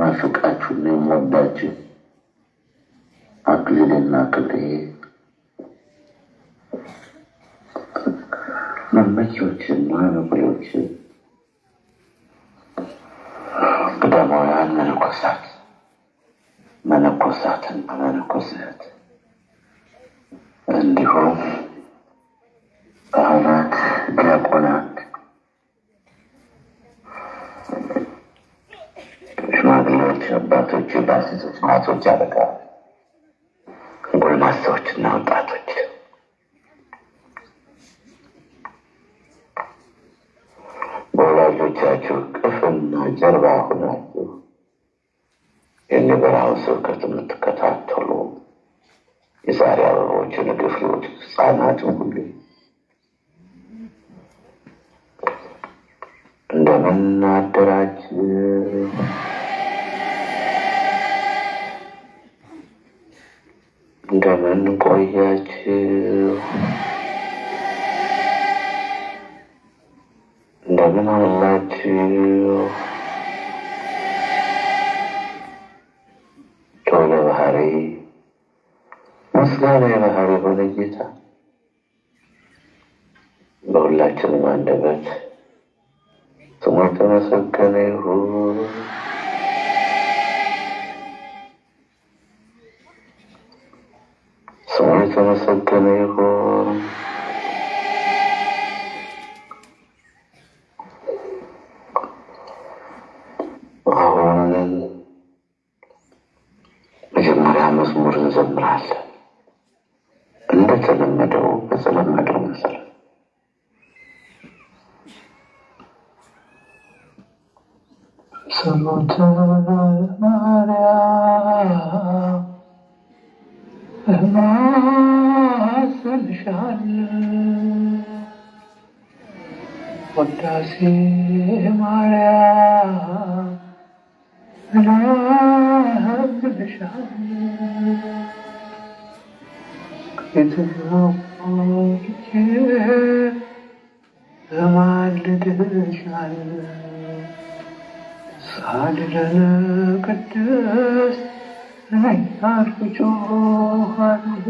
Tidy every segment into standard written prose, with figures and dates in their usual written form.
የምናፍቃችሁና የምወዳችሁ አክሊልና ክብሬ መመኪዎችና ነቁሌዎች ቀዳማውያን መነኮሳትና መነኮሳት እንዲሁም ካህናት፣ ዲያቆናት፣ ሽማግሌዎች፣ አባቶች፣ ባልቴቶች፣ እናቶች፣ አረጋውያን፣ ጎልማሳዎችና ወጣቶች በወላጆቻችሁ ቅፍና ጀርባ ሆናችሁ የበረሃው ስብከት የምትከታተሉ የዛሬ አበቦች፣ የነገ ፍሬዎች፣ ሕፃናትን ሁሉ እንደምን አደራችሁ? እንደምን ቆያችሁ? እንደምን አላችሁ? ቶሎ ባህሪ ምስጋና የባህሪ የሆነ ጌታ በሁላችንም አንደበት ስሙ የተመሰገነ ይሁን። ስሙ የተመሰገነ ይሁን። አሁን መጀመሪያ መዝሙር እንዘምራለን። በተለመደው መሰረት ጸሎተ ማርያም እማጸንሻለሁ፣ ውዳሴ ማርያም እለምንሻለሁ፣ የተዘወርኩ እማልድሻለሁ፣ ሳልለነ ቅድስት ነኝ አልኩ ጮኻለሁ።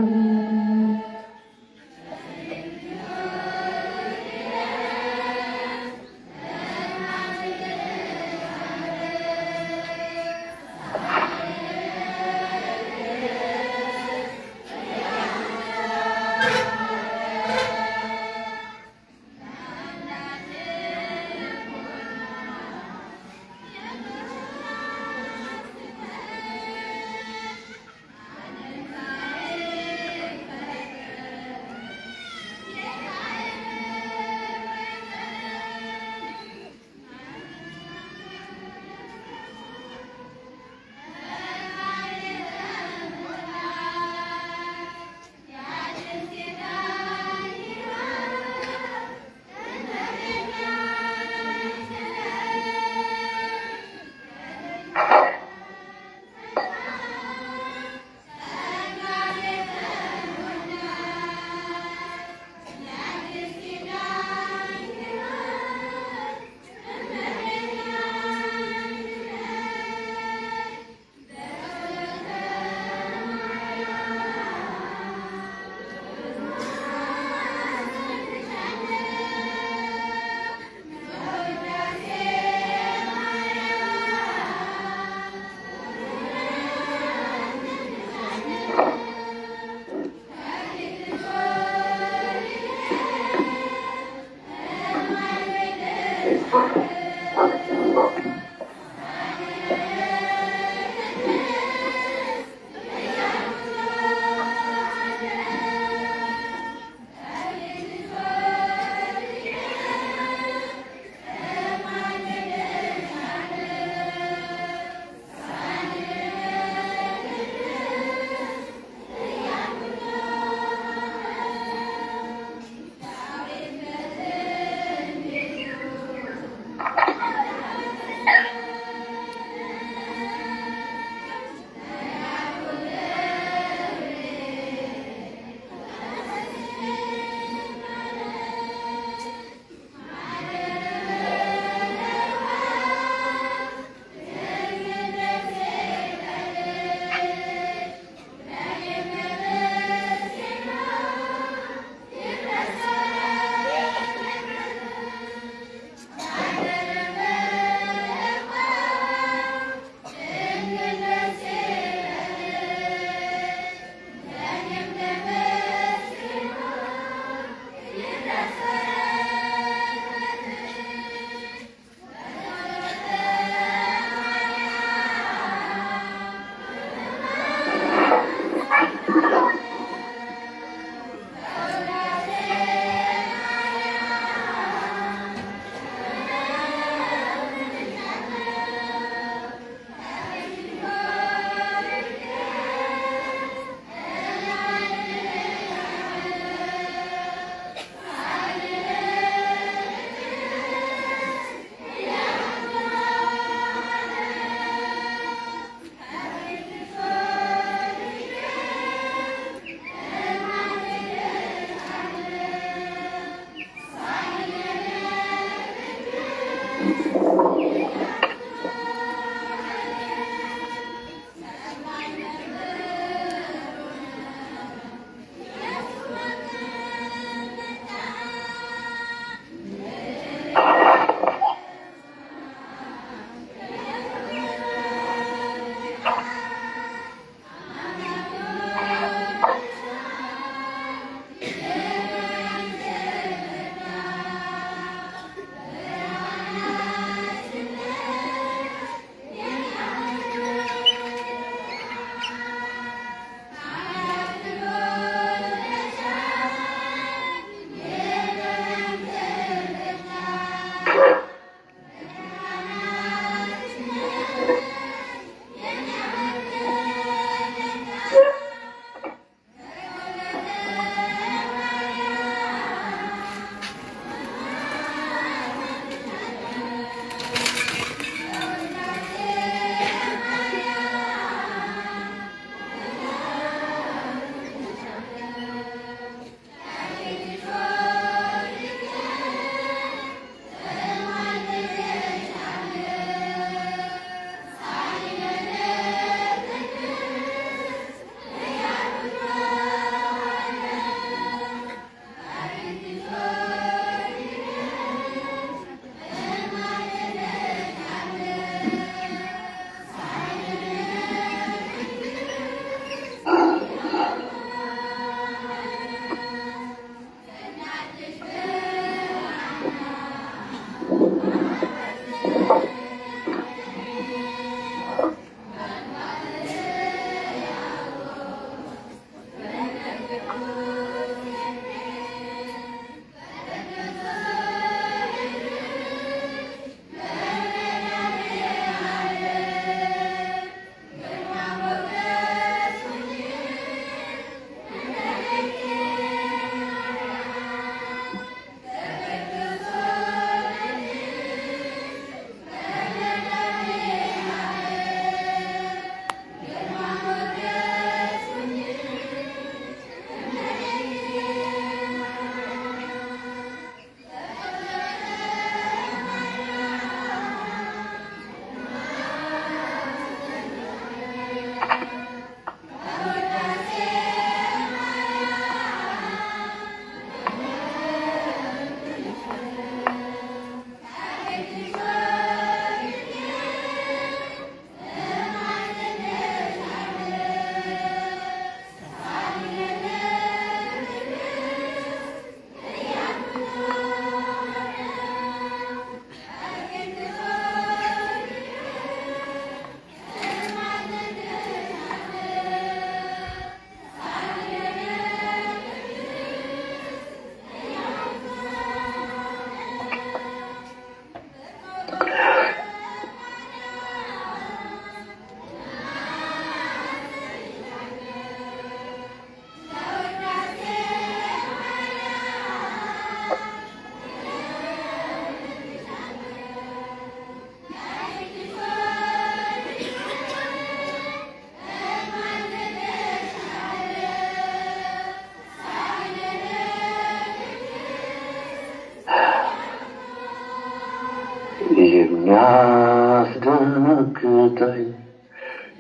የሚያስደነግጠኝ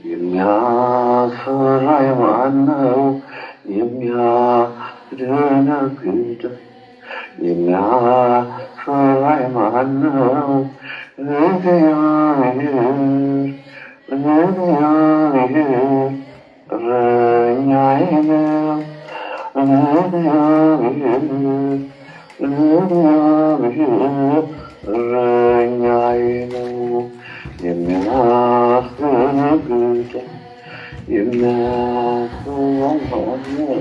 የሚያስፈራኝ ማነው? የሚያስደነግጠኝ የሚያስፈራኝ ማነው? እግዚአብሔር እረኛዬ ነው። እግዚአብሔር እረኛዬ ነው። የሚያስደነግጠኝ የሚያስፈራኝ ማነው?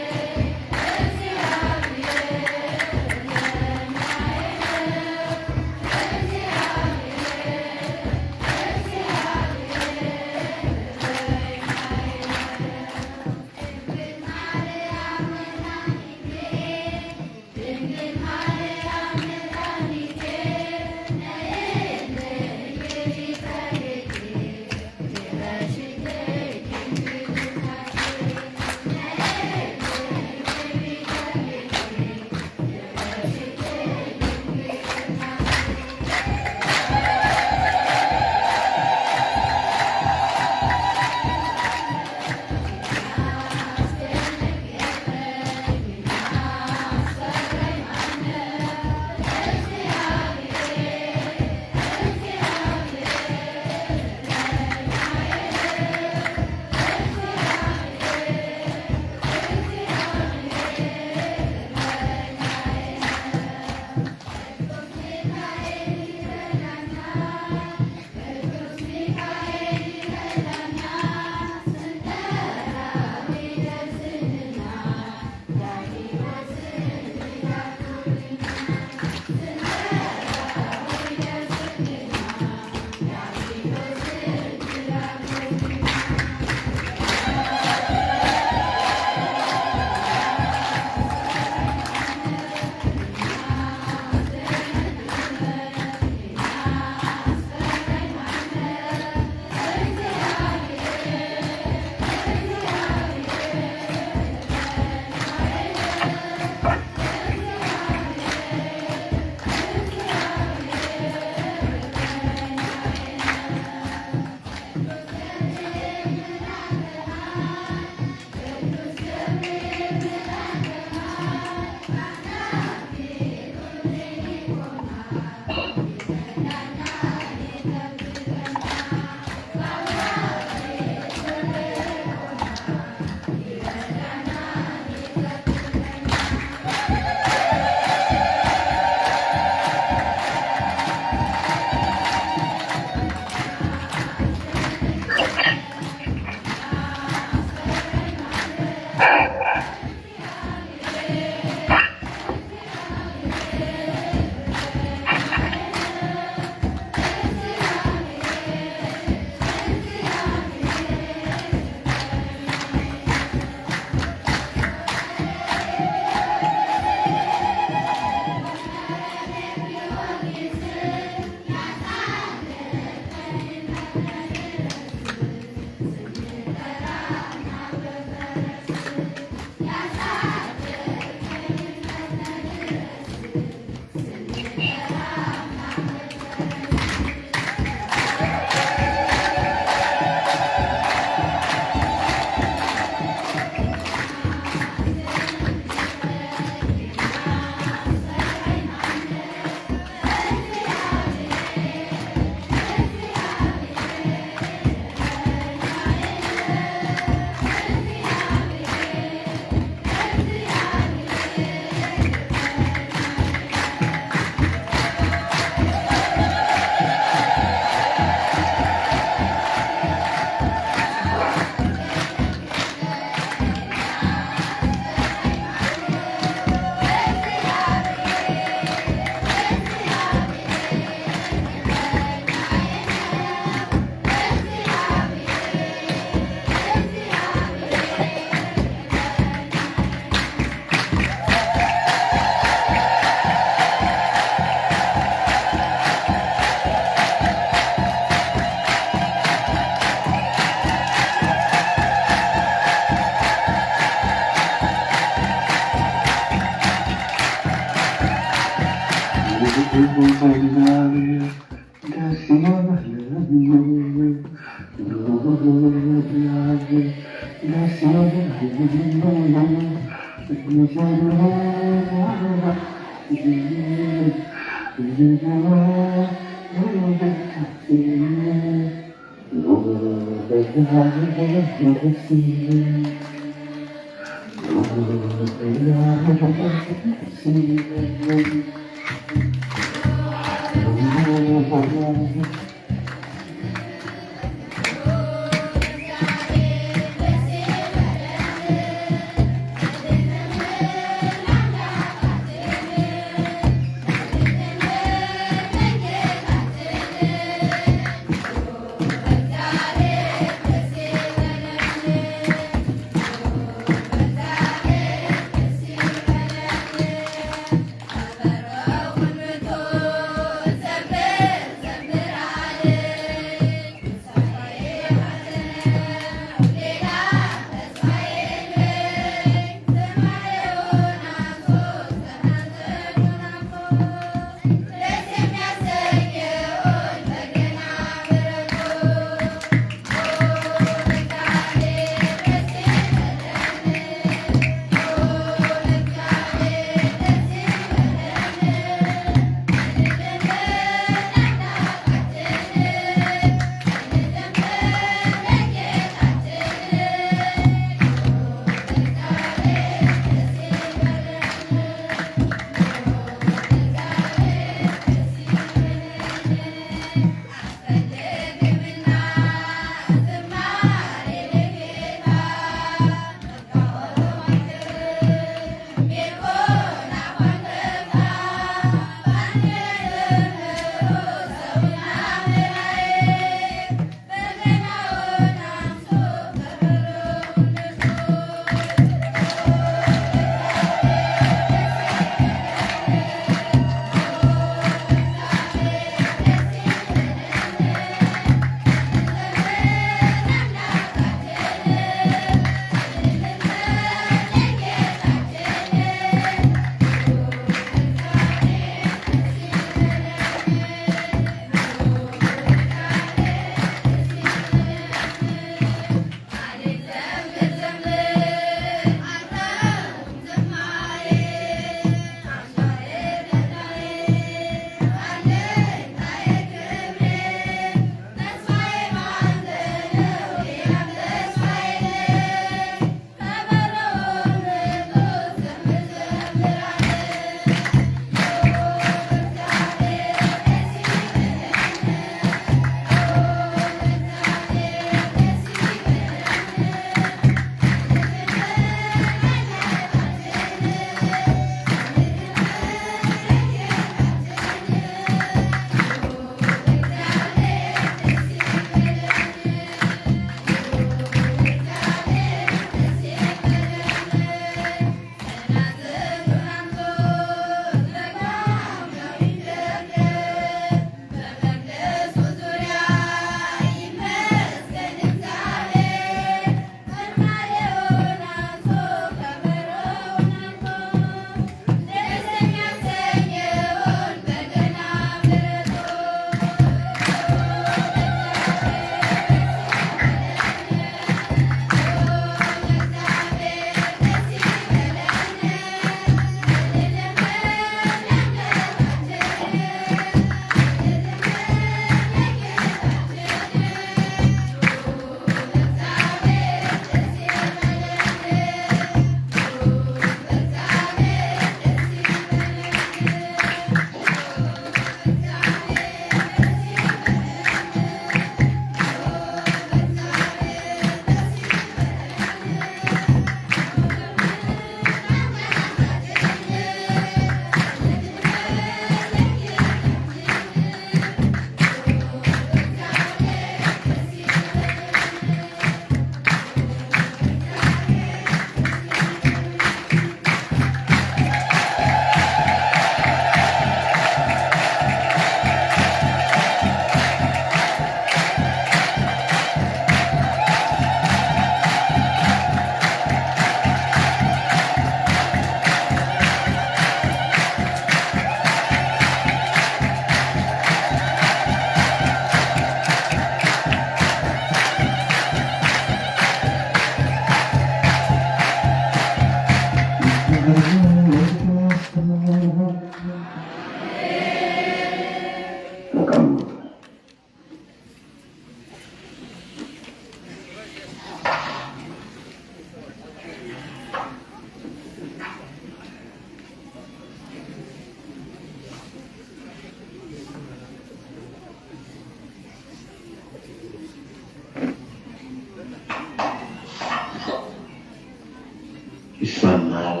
ይሰማል።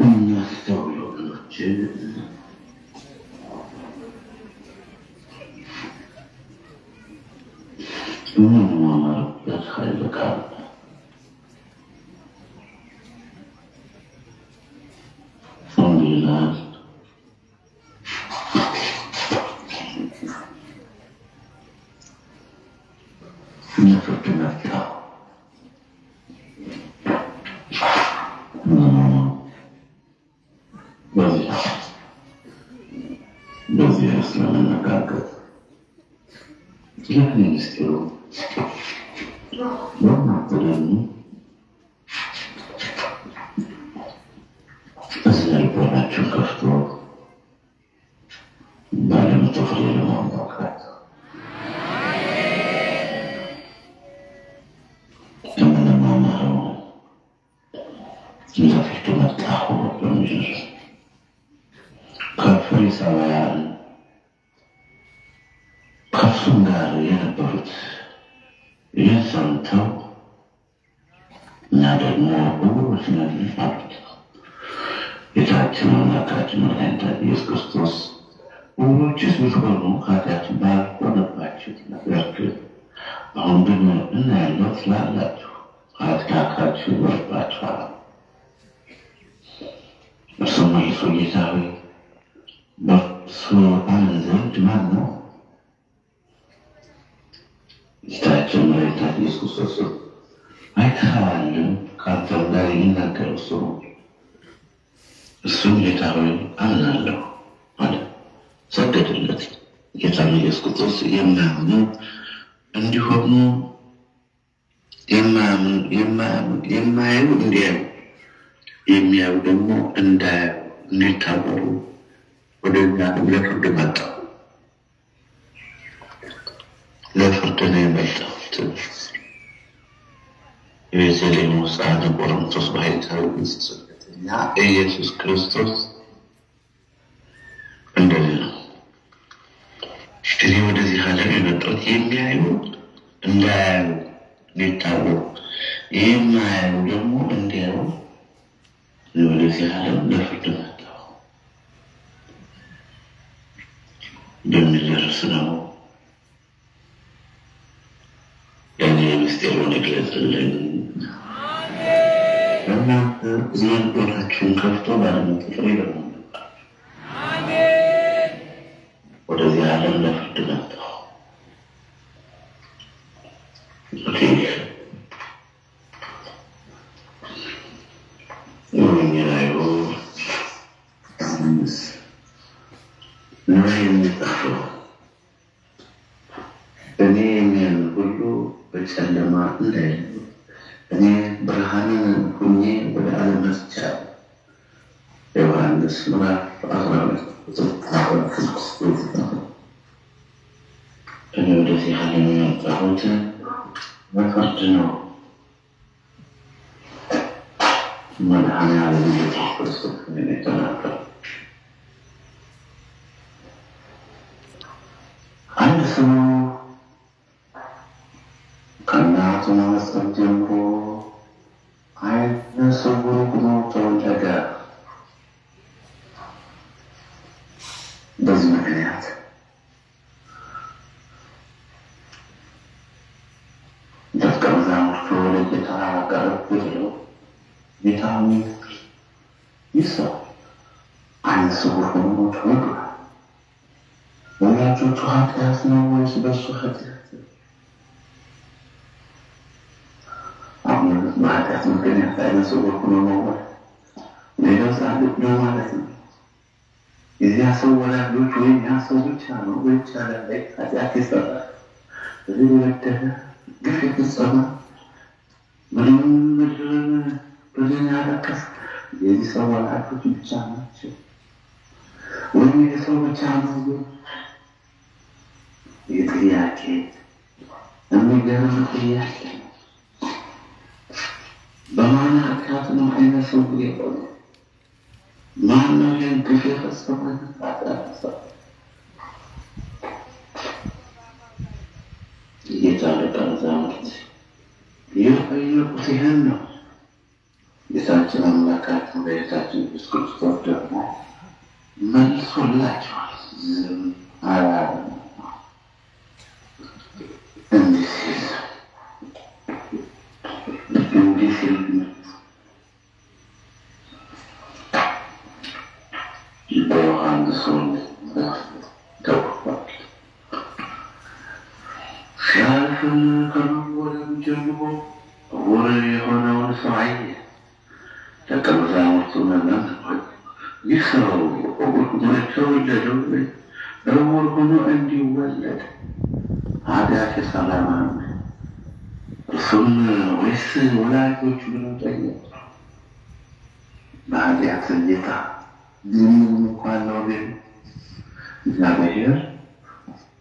እናስተውል ወገኖች፣ የምንማማርበት ኃይለ ቃል ይላል ፍርድ መጣ። በዚህ ስለመነጋገር ይህ ሚኒስቴሩ በማተለሚ እዚህ ልቦናችሁ ከፍቶ ባለመቶ ፍሬ ለማሟላት የምንማማረው ለፍርድ መጣሁ በሚል ከፈሪሳውያን ከእሱም ጋር የነበሩት ይህን ሰምተው እና ደግሞ ዕውሮች ነን አሉት። ጌታችን አምላካችን መድኃኒታችን ኢየሱስ ክርስቶስ ዕውሮችስ ብትሆኑ ኃጢአት ባልሆነባችሁ፣ ነገር ግን አሁን ግን እናያለን ስላላችሁ ኃጢአታችሁ ይወርባችኋል። እርሱም መልሶ ጌታ ሆይ በእርሱ አምን ዘንድ ማን ነው? ጌታችን መድኃኒታችን ኢየሱስ ክርስቶስ አይተኸዋልን? ከአንተም ጋር የሚናገረው እሱ ነው። እሱም ጌታ ሆይ አምናለሁ አለ፣ ሰገደለት። ጌታ ኢየሱስ ክርስቶስ የማያምኑ እንዲሆኑ የማያዩ እንዲያዩ፣ የሚያዩ ደግሞ እንዳያዩ እንዲታወሩ ወደ እኛ ለፍርድ መጣሁ። ለፍርድ ነው የመጣሁት። የቤተልሔም ሕፃን ቆሮንቶስ ባሕታዊ ስደተኛ ኢየሱስ ክርስቶስ እንደዚህ ነው። እኔ ወደዚህ ዓለም የመጣሁት የሚያዩ እንዳያዩ እንዲታወሩ፣ የማያዩ ደግሞ እንዲያዩ ወደዚህ ዓለም ለፍርድ መጣሁ በሚል ርዕስ ነው። ያኔ ምስጢሩን ይግለጽልን። እናንተ ልቦናችሁን ከፍቶ ባለመቶ ፍሬ ለመሆንባችሁ ወደዚህ ዓለም ለፍርድ መጣሁ። ወንጌላዩ ነው የሚጻፈው እኔ የሚያምን ሁሉ በጨለማ እንዳይኖር እኔ ብርሃንን ሁኜ ወደ ዓለም መጥቻለሁ። ዮሐንስ ምዕራፍ 12 ቁጥር 16። እኔ ወደዚህ ዓለም የመጣሁት በፍርድ ነው። መድኃኔዓለም ኢየሱስ ክርስቶስ የተናገረው አንድ ሰው ከእናቱ ማኅፀን ጀምሮ ዓይነ ስውር ሆኖ ተወለደ። በዚህ ምክንያት ደቀ መዛሙርቱ ወደ ጌታ ቀረቡ ብለው ጌታ ሆይ ይህ ሰው ዓይነ ስውር ሆኖ ተወልዷል። ወላጆቹ ኃጢአት ነው ወይስ በእሱ ኃጢአት? አሁን በኃጢአት ምክንያት ዓይነ ስውር ሆኖ መወለድ ሌላው ጻድቅ ነው ማለት ነው። የዚያ ሰው ወላጆች ወይም ያ ሰው ብቻ ነው ወይስ ኃጢአት የሰራ በዚህ የበደለ ግፍ የፈጸመ ምድርን በደል ያረከሰ የዚህ ሰው ወላጆች ብቻ ናቸው ወይም የሰው ብቻ ነው? ይህ ጥያቄ የሚገርም ጥያቄ ነው። በማን ኃጢአት ነው ዓይነ ስውር የሆነው? ማን ነው ይህን ግፍ የፈጸመው? ኃጢአት ሰው ጌታ ደቀ መዛሙርት የጠየቁት ይህን ነው። ጌታችን አምላካችን በጌታችን ኢየሱስ ክርስቶስ ደግሞ መልሶላቸዋል። ዝም አላለም። እንዲህ ሲል በዮሐንስ ወንጌል ተጽፏል። ሲያልፍም ከመወለዱ ጀምሮ ዕውር የሆነውን ሰው አየ። ደቀ መዛሙርቱ ይህ ሰው ዕውር ሆኖ የተወለደው ዕውር ሆኖ እንዲወለድ ኃጢአት የሠራ ማን ነው? እርሱም ወይስ ወላጆቹ ብለው ጠየቁ። በኃጢአት ጌታ ምንም እንኳን ነው ግን እግዚአብሔር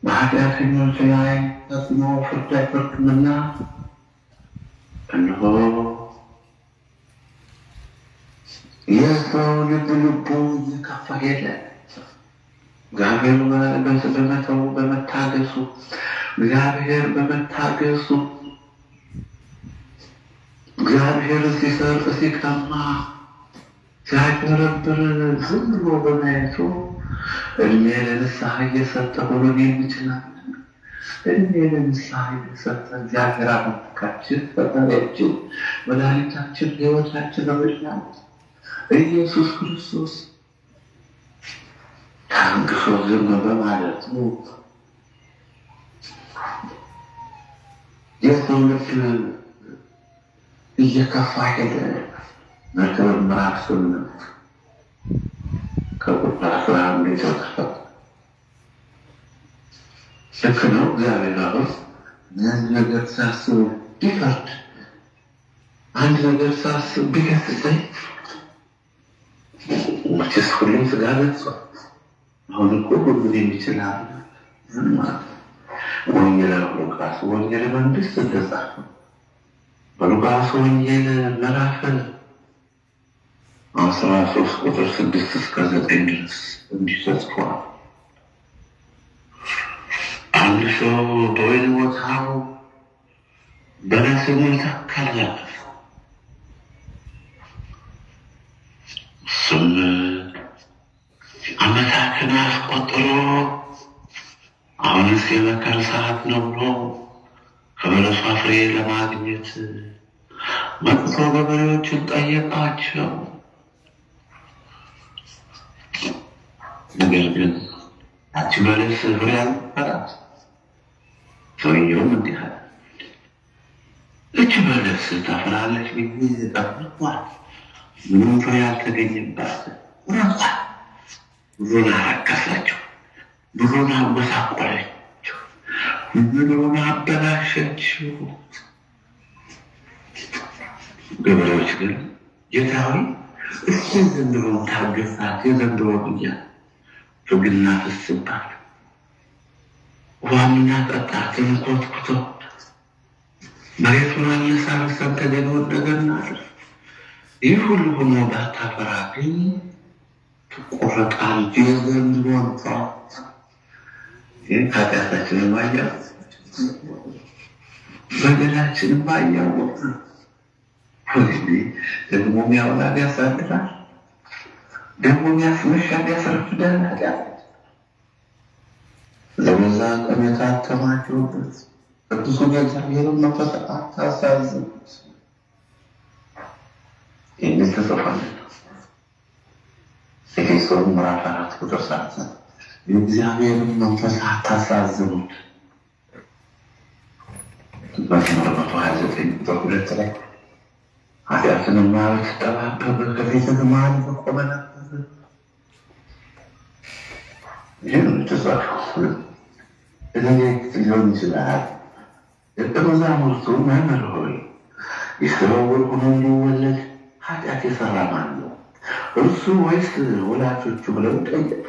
በኃጢአተኞች ላይ ፈጽሞ ፍርድ አይፈርድምና እነሆ የሰው ልቡ እየከፋ ሄደ። እግዚአብሔር በመታገሱ እግዚአብሔር ሲሰርቅ ሲቀማ ሲያጭበረብር ዝም ብሎ በማየቱ እድሜ ለንስሐ እየሰጠ ሁሉን የሚችላል። እድሜ ለንስሐ እየሰጠ እግዚአብሔር አምላካችን ፈጣሪያችን መድኃኒታችን ሕይወታችን በምክንያት ኢየሱስ ክርስቶስ ታግሶ ዝም በማለቱ የሰው ልብ እየከፋ ሄደ። መክብብ ምዕራፍ 8 ከቁጥር 11 የተጻፈው ልክ ነው። እግዚአብሔር አሁን አንድ ነገር ሳስብ ቢፈርድ፣ አንድ ነገር ሳስብ ቢገስጸኝ መቼስ ሁሉም ስጋ ለብሷል። አሁን እኮ ሁሉን የሚችላል ማለት ወንጌል ሉቃስ ወንጌል መንግስት እንደጻፈ በሉቃስ ወንጌል ምዕራፍ 13 ቁጥር 6 እስከ 9 ድረስ እንዲህ ተጽፏል። አንድ ሰው በወይን ቦታው በለስን ተከለ። እሱም ዓመታትን አስቆጥሮ አሁንስ የመከር ሰዓት ነው ብሎ ከበለሷ ፍሬ ለማግኘት መጥቶ ገበሬዎችን ጠየቃቸው። ነገር ግን ያቺ በለስ ፍሬ አልነበራት። ሰውየውም እንዲህ አለ፣ እች በለስ ታፈራለች ብዬ ጠብቋል፣ ምንም ፍሬ አልተገኘባት። ቁረጧል። ብሩን አረከሰችው፣ ብሩን አጎሳቆለችው፣ ብሩን አበላሸችው። ገበሬዎች ግን ጌታ ሆይ እስኪ ዘንድሮን ታገሳት፣ የዘንድሮ ብያ ፍግና ፍስባት ውሃምና ጠጣትን ኮትኩቶ መሬቱን አነሳርሰን ተገኘውን ነገር እናድርግ። ይህ ሁሉ ሆኖ ባታፈራ ግን ትቆረጣል። የዘንድሮን ይህ ኃጢአታችንን ባያ በደላችንን ባያወቅ ደግሞ ሚያውላድ ያሳድራል፣ ደግሞ ሚያስመሻል፣ ያስረፍዳል። ኃጢአት ለበዛ ቀን የታተማችሁበት ቅዱሱ የእግዚአብሔርን መንፈስ አታሳዝኑት የሚል ተጽፏል። ኤፌሶን ምዕራፍ 4 ቁጥር 30 የእግዚአብሔርን መንፈስ አታሳዝኑት። መዝሙር 129 ቁጥር 2 ላይ ኃጢአትንማ ብትጠባበቅ ከፊትህ ማን በቆመ ነበር? ይህን ተጻፈው ሊሆን ይችላል። ደቀ መዛሙርቱ መምህር ሆይ የሰው ዕውር ሆኖ እንዲወለድ ኃጢአት የሠራ ማን ነው? እርሱ ወይስ ወላጆቹ ብለው ጠየቁ።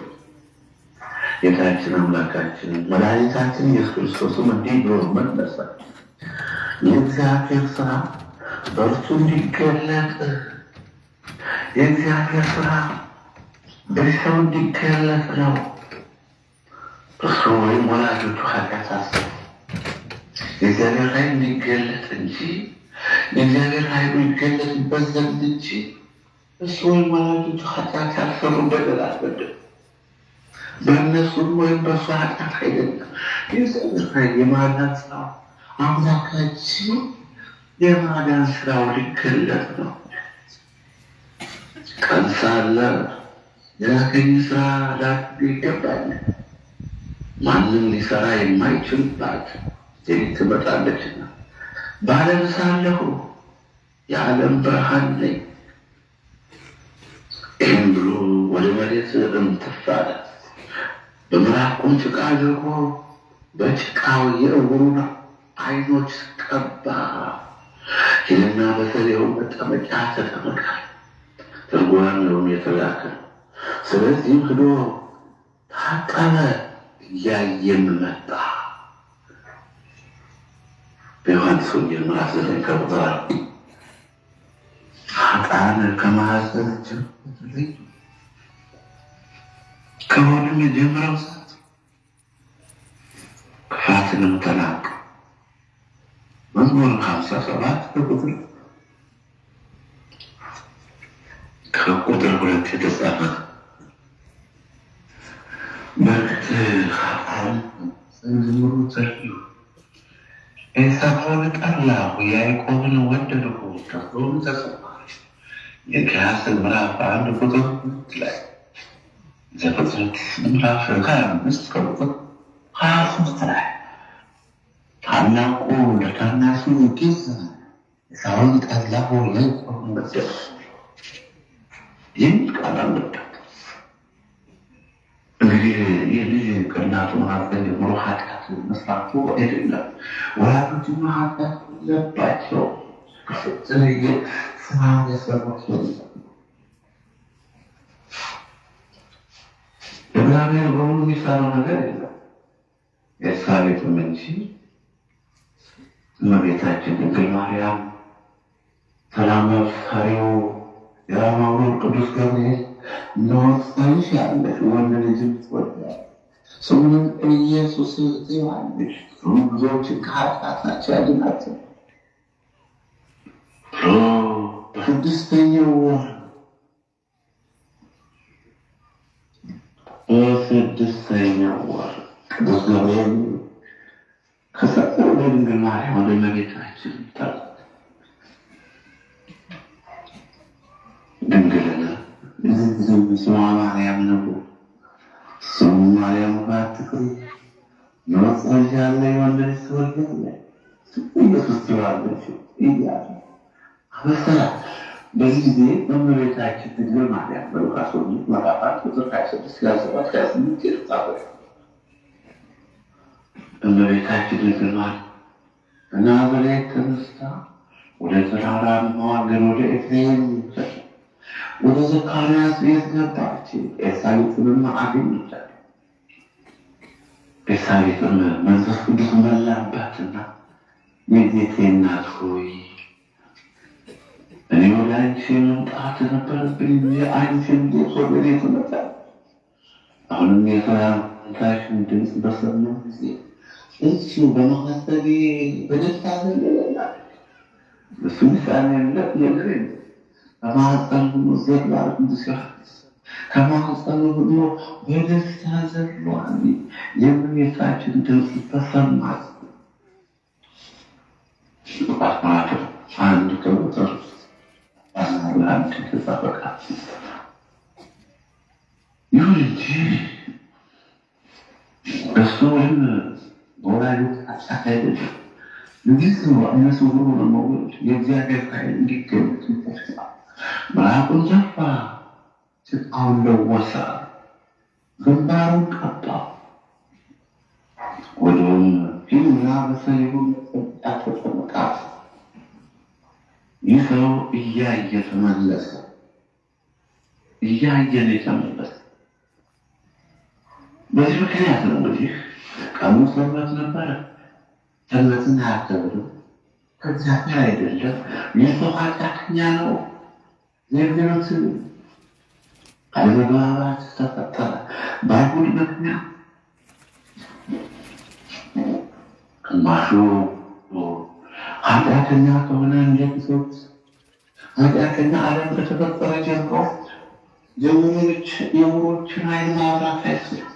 ጌታችን አምላካችን መድኃኒታችን ኢየሱስ ክርስቶስም እንዲህ ብሎ መለሰ፣ የእግዚአብሔር ሥራ በእርሱ እንዲገለጥ፣ የእግዚአብሔር ሥራ በሰው እንዲገለጥ ነው። እርሱ ወይም ወላጆቹ ኃጢአት አሰሩ። የእግዚአብሔር ኃይል እንዲገለጥ እንጂ የእግዚአብሔር ኃይሉ ይገለጥበት ዘንድ እንጂ እሱ ወይም ወላጆቹ ኃጢአት ያልሰሩበት አልበደሉም። በእነሱም ወይም በእሱ ኃጢአት አይደለም። የእግዚአብሔር ኃይል የማዳን ስራው አምላካችን የማዳን ስራው ሊገለጥ ነው። ቀን ሳለ የላከኝ ስራ ላድርግ ይገባኛል። ማንም ሊሰራ የማይችልባት ሌሊት ትመጣለችና በዓለም ሳለሁ የዓለም ብርሃን ነኝ። ይህም ብሎ ወደ መሬት እንትፍ አለ። በምራቁም ጭቃ አድርጎ በጭቃው የዕውሩን ዓይኖች ቀባ። ሂድና በሰሌው መጠመጫ ተጠመቃ። ትርጓሜውም የተላከ ስለዚህም ሂዶ ታጠበ፣ እያየም መጣ። በዮሐንስ ወንጌል ምዕራፍ 9 ከቁጥር 4 ኃጥአን ከማኅፀን ተለዩ፣ ከሆድም ጀምረው ሳቱ፣ ክፋትንም ተናቁ። መዝሙር 57 ከቁጥር 2 የተጻፈ። በእርግጥ ኃጥአን ዝምሩ ተለዩ። ኤሳውን ጠላሁ ያዕቆብን ወደድሁ ተብሎም ተጽፏል። ሚክያስን ምዕራፍ 1 ቁጥር 2 ላይ፣ ዘፍጥረት ምዕራፍ 25 ከቁጥር 23 ላይ ታላቁ ለታናሹ ጌዛ ኤሳውን ጠላሁ ያዕቆብን ወደድሁ የሚል ቃል አለበት። እንግዲህ የልጅ ከእናቱ ማኅፀን ጀምሮ ኃጢአት መስራቱ አይደለም። ወላጆችም ኃጢአት አለባቸው። የተለየ ስራ የሰሩት እግዚአብሔር በሙሉ የሚሰራው ነገር የለም። ኤልሳቤጥም እንጂ እመቤታችን ድንግል ማርያም ሰላም ፈሪው የራማው ቅዱስ ገብርኤል ትጸንሻለሽ፣ ወንድ ልጅም ትወልጃለሽ፣ ስሙንም ኢየሱስ ትዪዋለሽ፣ ብዙዎችን ከኃጢአታቸው ያድናቸው ብሎ በስድስተኛው ወር ቅዱስ ገብርኤል ከሰጠው ወደ ድንግል ማርያም ወደ እመቤታችን ተላከ። ድንግልና ስሟ ማርያም ነው። ስሙ ማርያም ባትክሪ ትጸንሻለሽ፣ ወንድ ልጅ ትወልጃለሽ፣ ኢየሱስ ትዪዋለሽ እያለ አበሰራት። በዚህ ጊዜ እመቤታችን ድንግል ማርያም በሉቃስ ወንጌል ምዕራፍ 1 ቁጥር 26 27 28 የተጻፈ እመቤታችን ድንግል ማርያም ከናዝሬት ተነስታ ወደ ተራራማው አገር ወደ ኤፍሬም ወደ ዘካርያስ ቤት ገባች። ኤልሳቤጥንም አገኘቻት። ኤልሳቤጥም መንፈስ ቅዱስ መላባትና የጌቴ እናት ሆይ እኔ ወደ አንቺ መምጣት ነበረብኝ እንጂ አንቺ እንዴት ወደ እኔ ትመጣለሽ? አሁንም የሰላምታሽን ድምፅ በሰማሁ ጊዜ እዚሁ በማኅፀኔ በደስታ ዘለለና እሱ ምሳሌ የለም ከማኅፀኑ ዘሏል። ቅዱስ ዮሐንስ ከማኅፀኑ ብሎ በደስታ ዘሏል። የእመቤታችን ድምፅ ተሰማት። ሉቃስ ምዕራፍ 1 ከቁጥር 11 የተጻፈ ቃል። ይሁን እንጂ እሱ ወይም በወላጆች ኃጢአት አይደለም። እንዲህ ዓይነ ስውር ሆኖ የእግዚአብሔር ኃይል እንዲገለጥ ይፈርሳል። ምራቁን ዘፋ፣ ጭቃውን ለወሰ፣ ግንባሩን ቀባ። ወዲያውም ሂዱና በሰሌኑ መጠመጫ ተጠመቃ። ይህ ሰው እያየ ተመለሰ። እያየን የተመለሰ በዚህ ምክንያት ነው። እንግዲህ ቀኑ ሰንበት ነበረ። ሰንበትን አያከብርም፣ ከእግዚአብሔር አይደለም። የሰው ኃጢአተኛ ነው የሚሉት አለመግባባት ተፈጠረ በአይሁድ ምክንያት። ግማሹ ኃጢአተኛ ከሆነ እንዴት ሰው ኃጢአተኛ ዓለም ከተፈጠረ ጀምሮ የዕውሮችን ዓይን ማብራት አይችልም።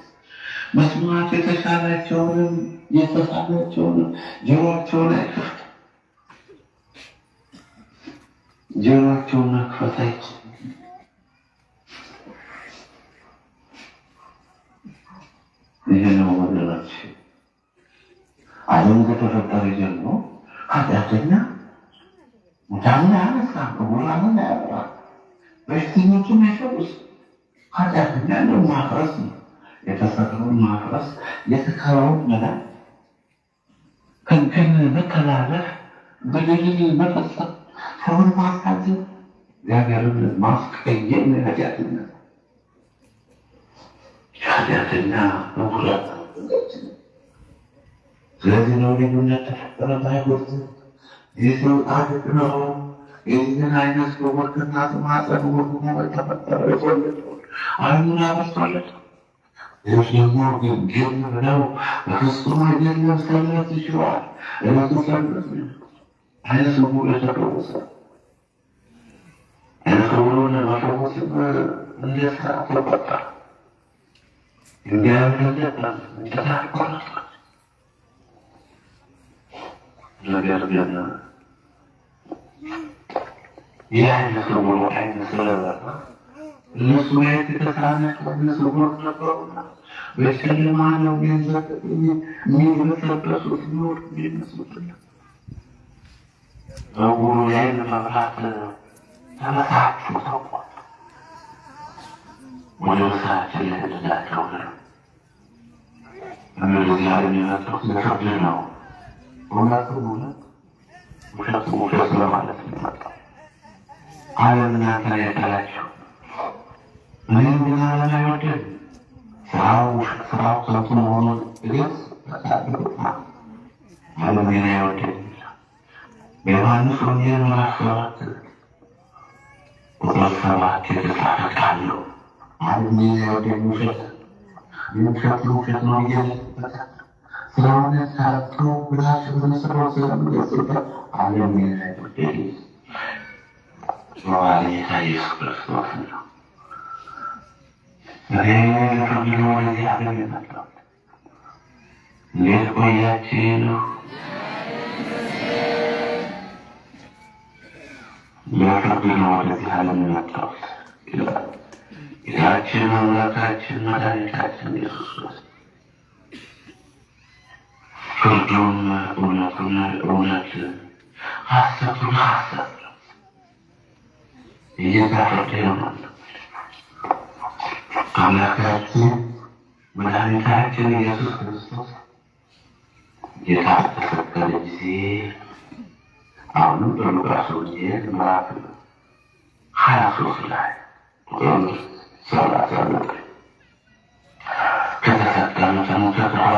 መስማት የተሳናቸውንም የተሳናቸውንም ጆሮአቸውን አይከፍትም። ጆሮአቸውን መክፈት አይችልም። ይህ ነው ወገኖች፣ ዓለም ከተፈጠረ ጀምሮ ኃጢአተኛ ሙታንን አያነሳም፣ ዕውራንን አያበራም፣ በሽተኞችን አይፈውስም። ኃጢአተኛ ነው ማፍረስ ነው። የተሰራውን ማፍረስ፣ የተካረውን መዳን፣ ከንከን መተላለፍ፣ በደልን መፈጸም፣ ሰውን ማሳዘን፣ እግዚአብሔርን ማስቀየም ኃጢአተኛ ኃጢአተኛ መጉዳት። ስለዚህ ነው ልዩነት ተፈጠረ ባይሆን የሰው ጻድቅ ነው። የዚህን አይነት ሰዎች ከእናቱ ማኅፀን ወርዶ ተፈጠረ የወለደው ዓይኑን አበርቶለት። ይህ ደግሞ ግን ብለው በፍጹም አይደለም ሰውነት ይችለዋል። እለቱ ሰንበት ዓይነ ስውር የተፈወሰ ዓይነ ስውሩን መፈወስ እንደ ስራ ተቆጠረ። እንዲያደርገለት እንተታቆረጠ ነገር ግን ይህ ዓይነ ስውሩ ዓይን ስለበራ እነሱ ማየት የተሳናቸው ዓይነ ስውር ነበሩና በጨለማ ነው የሚበሰበሱት የሚወድቁ የሚመስሉትና ዕውሩ የዓይን መብራት ተበሳጩ፣ ተቆጡ። ወደ ምሳችን ልሄድላቸው ነው። እነዚህ የሚመጡት ለፍርድ ነው። እውነቱን እውነት፣ ውሸቱን ውሸት ለማለት የሚመጣው ዓለም እናንተን አይጠላችሁ፣ እኔም ግን ዓለም አይወድም። ስራው ከንቱ መሆኑን ግልጽ በታቅታ ዓለም ግን አይወድም። በዮሐንስ ወንጌል ምዕራፍ 7 ቁጥር 7 የተጻፈ ቃል ነው። ዓለም አይወድም ውሸት ውሸት ነው እየለበታል ስራውን ሳያጡ ብላችሁ በመስራው ስለምንገጽበት ዓለም አይወድም። ጌታ ኢየሱስ ክርስቶስ ነው። እኔ ለፍርድ ነው ወደዚህ ዓለም የመጣሁት። እንዴት ቆያችሁ? ለፍርድ ነው ወደዚህ ዓለም የመጣሁት ይላል ጌታችን አምላካችን መድኃኒታችን ኢየሱስ ክርስቶስ። ፍርዱን እውነቱን እውነት፣ ሐሰቱን ሐሰት እየተፈረደ ይሆናል። አምላካችን መድኃኒታችን ኢየሱስ ክርስቶስ ጌታ በተሰቀለ ጊዜ አሁንም በሉቃስ ወንጌል ምዕራፍ 23 ላይ ቁጥር 39 ከተሰቀለ ከሞተ በኋላ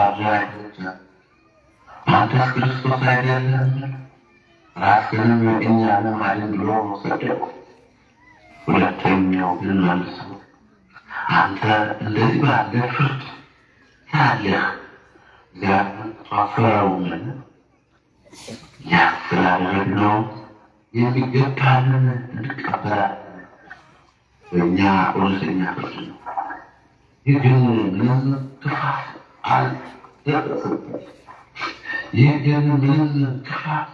አንተስ ክርስቶስ አይደለህም? ራስህንም እኛንም አድን ብሎ ወሰደው። ሁለተኛው ግን መልሶ አንተ እንደዚህ ባለ ፍርድ ሳለህ እግዚአብሔርን አትፈራውምን? እኛ ስላደረግነው የሚገባንን እንቀበላለን። በእኛ እውነተኛ ፍርድ ነው። ይህ ግን ምንም ክፋት አልደረሰበትም። ይህ ግን ምንም ክፋት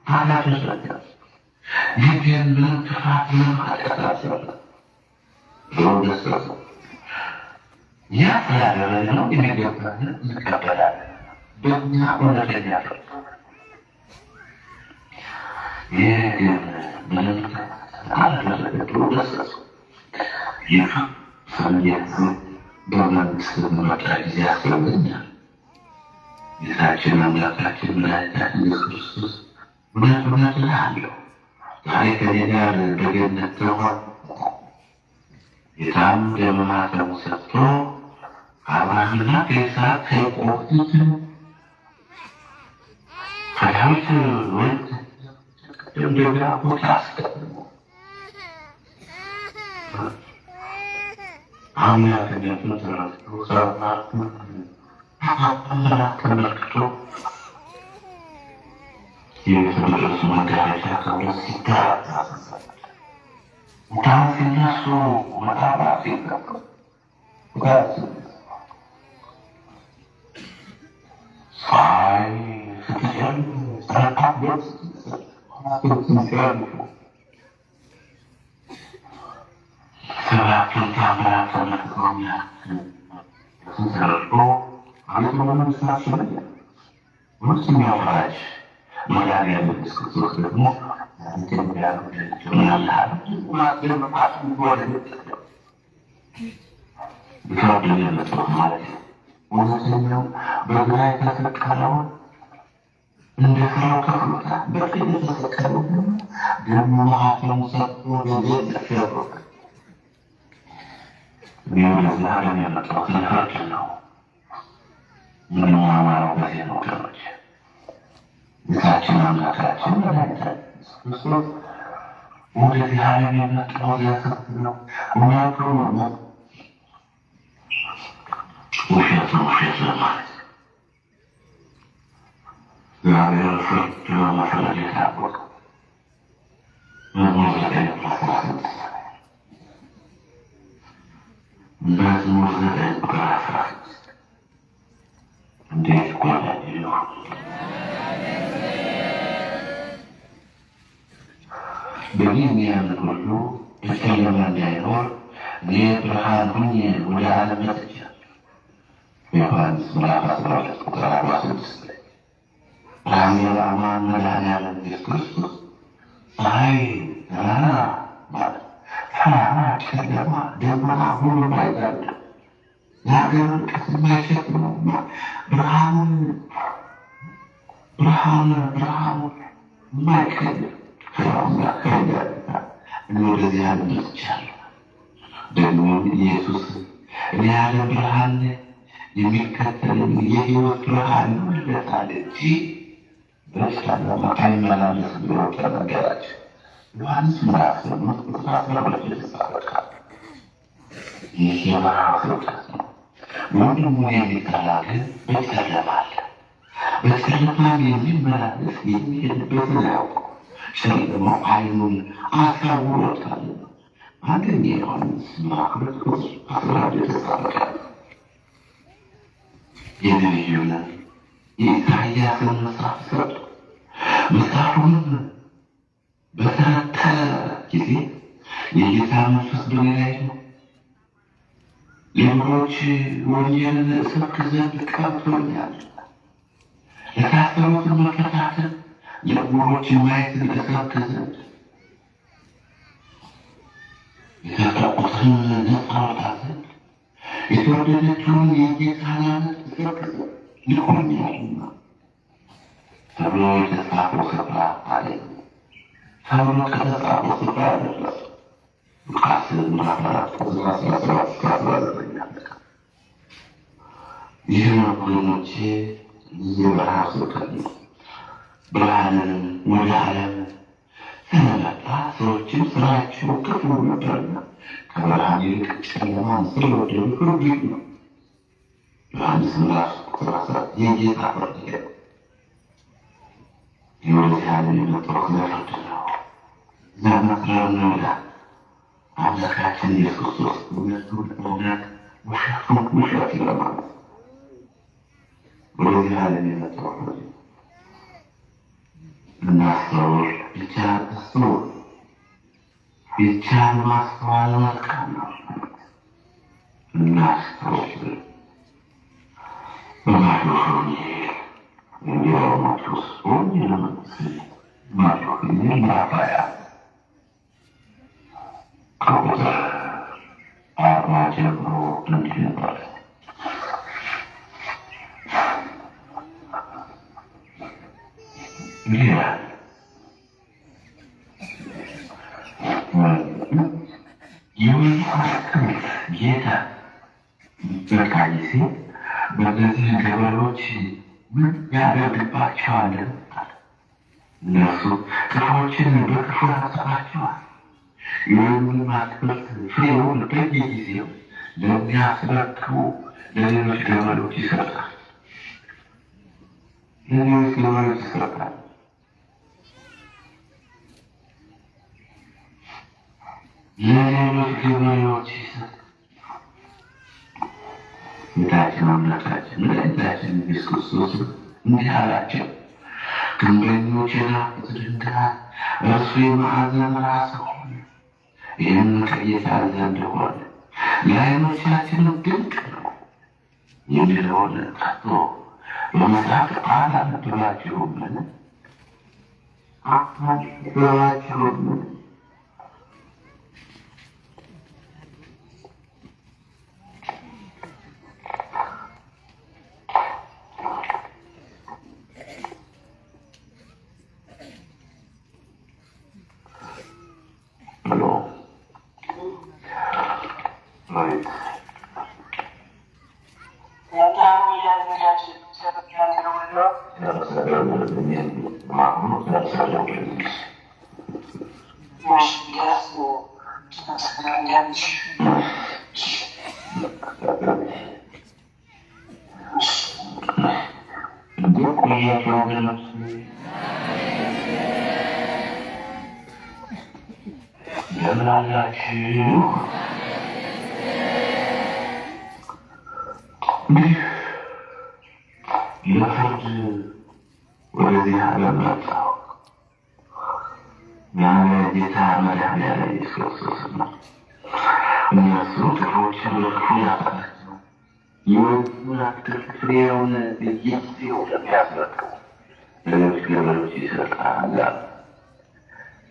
አላደረገም። ይህ ግን ምንም ክፋት ምንም ኃጢአት አልሰራም ብሎ ገሰጸ። እኛ ስላደረግነው የሚገባንን እንቀበላለን። በእኛ እውነተኛ ፍርድ። ይህ ግን ምንም አላደረገም ብሎ ገሰጸ። ይህ ሰውዬት በመንግስት በመጣ ጊዜ ያስፈልገኛል። ጌታችን አምላካችን መድኃኒታችን ኢየሱስ ክርስቶስ እውነት እውነት እልሃለሁ ዛሬ ከእኔ ጋር በገነት ትሆን። ጌታም ደመ ማኅተሙ ሰጥቶ ከአብርሃምና ከይስሐቅ ከያዕቆብ ከዳዊት ወንድ እንደገና ቦታ አስቀድሞ አምላክነቱን ተረድቶ ሰውነቱን ተመልክቶ የቤተ መቅደሱ መጋረጃ ከሁለት ሲገለጥ ሙታን ሲነሱ መቃብራት ሲከፈቱ ፀሐይ ስትጨልም ጨረቃ ሲያልፉ ሰባቱን ታምራት ተመልክተውኛል። ተደርጎ አቤቱ በመንግሥት ስለኛ ሁለተኛው ፈራጅ መድኃኒዓለም ኢየሱስ ክርስቶስ ደግሞ ማለት ነው። እውነተኛው በግራ የተሰቀለውን እንደ ስራው ከፍሎታል። በቀኝ የተሰቀለው ደግሞ ማኅተሙ ሰጥቶ በቤት ተፈርዶታል። እኔ ወደዚህ ዓለም የመጣሁት ለፍርድ ነው። የምንማማረው በዚህ ነው ወገኖች። ጌታችን አምላካችን መድኃኒታችን ኢየሱስ ክርስቶስ ወደዚህ ዓለም የመጣው ለፍርድ ነው። እውነቱ ነው፣ ውሸት ነው ውሸት ለማለት እግዚአብሔር ፍርድ በመፍረድ የታወቀው መዝሙር 9:16 መዝሙር 9:16 እንዴት ቆያጅ ነው። በዚህ የሚያምን ሁሉ በጨለማ እንዳይኖር እኔ ብርሃን ሆኜ ወደ ዓለም መጥቻለሁ። ዮሐንስ ምዕራፍ 12:46 ላይ ብርሃን የአማን መድኃኒዓለም ኢየሱስ ክርስቶስ ፀሐይ፣ ተራራ ማለት ተራራ፣ ጨለማ፣ ደመና ሁሉም አይጋርድ የሀገር ርቀት የማይሸፍነው ብርሃኑን የማይቀይር እኔ ወደዚህ ዓለም መጥቻለሁ። ደግሞ ኢየሱስ እኔ የዓለም ብርሃን የሚከተለኝ የሕይወት ብርሃን ይሆንለታል እንጂ በጨለማ አይመላለስም ብሎ ተናገራቸው። ዮሐንስ ምዕራፍ 8:12 የተጻፈ ቃል ይህ የበረሃ ፍጥረት ነው። ወንድሙን የሚጠላ ግን በጨለማ አለ። በጨለማ የሚመላለስ የሚሄድበትን አያውቅም። ጨለማው ዓይኑን አሳውሮታል። አንደኛ ዮሐንስ ምዕራፍ 2:11 የተጻፈ ቃል የነቢዩን የኢሳይያስን መጽሐፍ ሰጡ። መጽሐፉንም በተረተረ ጊዜ የጌታ መንፈስ በእኔ ላይ ነው፣ ለድሆች ወንጌልን እሰብክ ዘንድ ቀብቶኛል፣ ለታሰሩት መፈታትን፣ ለዕውሮች ማየትን እሰብክ ዘንድ፣ የተጠቁትን ነፃ አወጣ ዘንድ፣ የተወደደችውን የጌታን ዓመት እሰብክ ዘንድ ልኮኛልና ተብሎ የተጻፈው ስፍራ አገኘ። ተብሎ ከተጻፈው ስፍራ ደረሰ። ሉቃስ ምዕራፍ 4:17-19 ይህ ወገኖቼ የበረሃ ስብከት ነው። ብርሃንንም ወደ ዓለም ስለመጣ ሰዎችም ስራቸው ክፉ ነበርና ከብርሃን ይልቅ ጨለማን ስለወደዱ ፍርድ ነው። ዮሐንስ ምዕራፍ 14 የጌታ ፍርድ ነው። ወደዚህ ዓለም የመጣሁት ለፍርድ ነው። ለመቅረብ ነው ይላል አምላካችን ኢየሱስ ክርስቶስ። እውነቱን እውነት፣ ውሸቱን ውሸት ለማለት ወደዚህ ዓለም የመጣሁት እናስተውል። ብቻን አስተውል፣ ብቻን ማስተዋል መልካም ነው። እናስተውል። በማቴዎስ ወንጌል ማቴዎስ ወንጌል ማቴዎስ ምዕራፍ 20 ከቁጥር 40 ጀምሮ እንዲህ ይላል። የወይን አትክልት ጌታ በቃ ጊዜ በእነዚህ ገበሬዎች ምን ያደርግባቸዋል? እነሱ ክፉዎችን በክፉ ያጠፋቸዋል። የወይኑን አትክልት ፍሬውን በየጊዜው ለሚያስረክቡ ለሌሎች ገበሬዎች ይሰጣል። ለሌሎች ገበሬዎች ይሰጥ። ጌታችን አምላካችን መድኃኒታችን ኢየሱስ ክርስቶስ እንዲህ አላቸው፣ ግንበኞች የናቁት ድንጋይ እርሱ የማዕዘን ራስ ሆነ። ይህም ከጌታ ዘንድ ሆነ፣ ለዓይኖቻችንም ድንቅ ነው የሚለውን ጠቅሶ በመጽሐፍ አላነበባችሁምን? አላነበባችሁምን? እንደምን አላችሁ? ለፍርድ ወደዚህ ዓለም መጣሁ። ያለ ጌታ መድኃኒዓለም ኢየሱስ ክርስቶስ ነው። እነሱ ክፉዎችን ለክፉ ያጠፋቸው የወይኑን ፍሬውን በየጊዜው ለሚያስረክቡ ለሌሎች ገበሬዎች ይሰጣል አለ።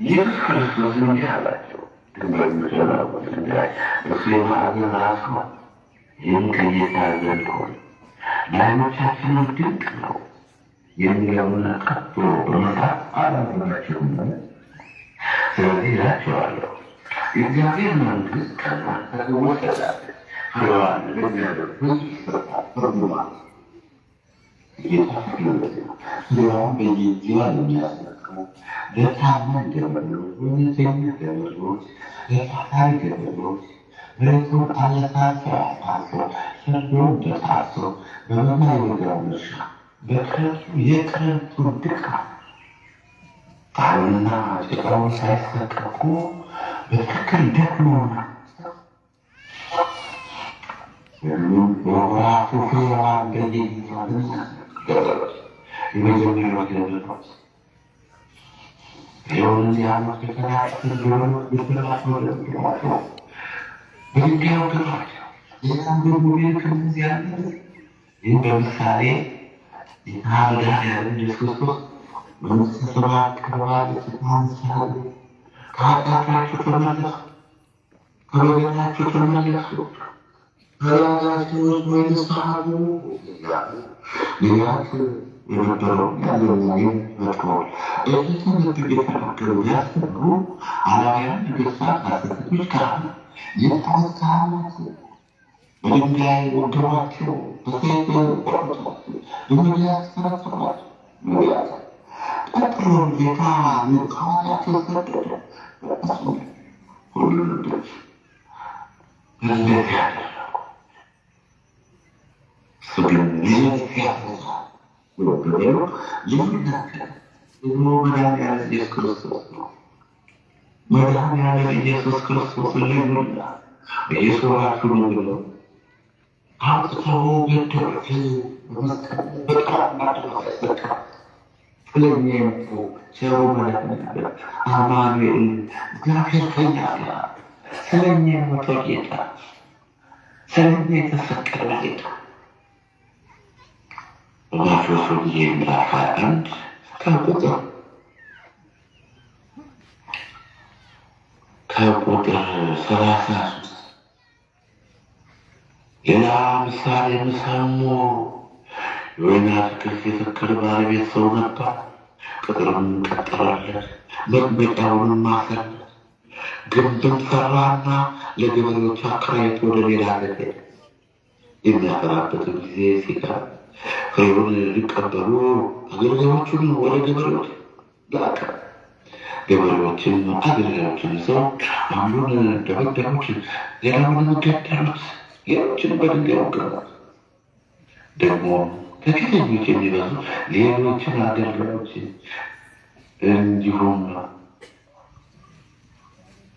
ኢየሱስ ክርስቶስ እንዲህ አላቸው፣ ግንበኞች የናቁት ድንጋይ እርሱ የማዕዘን ራስ ሆነ። ይህም ከጌታ ዘንድ ሆነ፣ ለዓይኖቻችንም ድንቅ ነው የሚለውን ቀጥሎ በመጽሐፍ አላነበባችሁምን? ስለዚህ እላችኋለሁ የእግዚአብሔር መንግሥት ከእናንተ ትወሰዳለች። ፍሬዋን ለሚያደርግ ሕዝብ ይሰጣል። ፍርዱማን ጌታ ፍርድ ነው። ፍሬዋን በየጊዜዋ ለሚያስረክቡ ለታማኝ ገበሬዎች፣ እውነተኛ ገበሬዎች፣ ለታታሪ ገበሬዎች መሬቱን አለሳልፈው አፋርሰው ሰርዶውን በጣሰው በመማይወጋውን እርሻ በክረምቱ የክረምቱን ድካም ጣሩንና ጭቃውን ሳይሰቀቁ በትክክል ደክመውና ሁሉም በወራቱ ፍሬዋን በየጊዜዋ ገበሬዎች የመጀመሪያው ገበሬዎች ፍሬውን ያሉት ከተናጥን ገበሬዎች ብትላቸው ለምድሯቸው በድንጋይ ወገሯቸው። ጌታን በጉቤን ከዚህ ያለ ይህ በምሳሌ ጌታ መድኃኒዓለም ኢየሱስ ክርስቶስ መንግሥተ ሰማያት ቀርባለች ምሳሌ ከኃጢአታችሁ ተመለሱ፣ ከበደላችሁ ተመለሱ፣ ከኃጢአታችሁ ወደ ንስሐ ግቡ እያሉ ነቢያት የነበረው ያለውን መጥተዋል። ይህ ትምህርት እየተናገሩ ያስተምሩ አላውያን ነገሥታት፣ ሐሰተኞች ካህናት የጣዖት ካህናት በድንጋይ ወገሯቸው፣ በሰይፍ ቆረጧቸው፣ በነቢያት ተረተሯቸው። ነቢያት ቀጥሎ ጌታ ሐዋርያትን ሰደደ። ሁሉንም ልጆች እንደዚህ ያደረጉ እሱ ግን ልጆች ያፈዛል ብሎ ገበሬው የሚናገር ደግሞ መድኃኒዓለም ኢየሱስ ክርስቶስ ነው። መድኃኒዓለም ኢየሱስ ክርስቶስ ልዩና በየሰባቱ ነው ብለው አውጥተው ገደሉት። በቀራንዮ ተሰቀለ። ስለኛ የመጡ ቸሩ መድኃኒዓለም አማኑኤል እግዚአብሔር ከእኛ ጋር፣ ስለኛ የሞተው ጌታ፣ ስለኛ የተሰቀለ ጌታ በማቴዎስ ወንጌል ምዕራፍ 21 ከቁጥር 33 ሌላ ምሳሌ ሰሙ። የወይን አትክልት የተከለ ባለቤት ሰው ነበር። ቅጥሩን ቀጠረለት፣ መጥመቂያውንም አሰራለት፣ ግንብም ሠራና ለገበሬዎች አከራይቶ ወደ ሌላ አገር ሄደ። የሚያፈራበትም ጊዜ ሲቀር ፍሬውን ሊቀበሉ አገልጋዮቹን ወደ ገበሬዎች ላከ። ገበሬዎችም አገልጋዮችን ይዘው አንዱን ደበደቡት፣ ሌላውንም ገደሉት፣ ሌሎችን በድንጋይ ወገሩት። ደግሞ ከፊተኞች የሚበዙ ሌሎችን አገልጋዮች እንዲሁም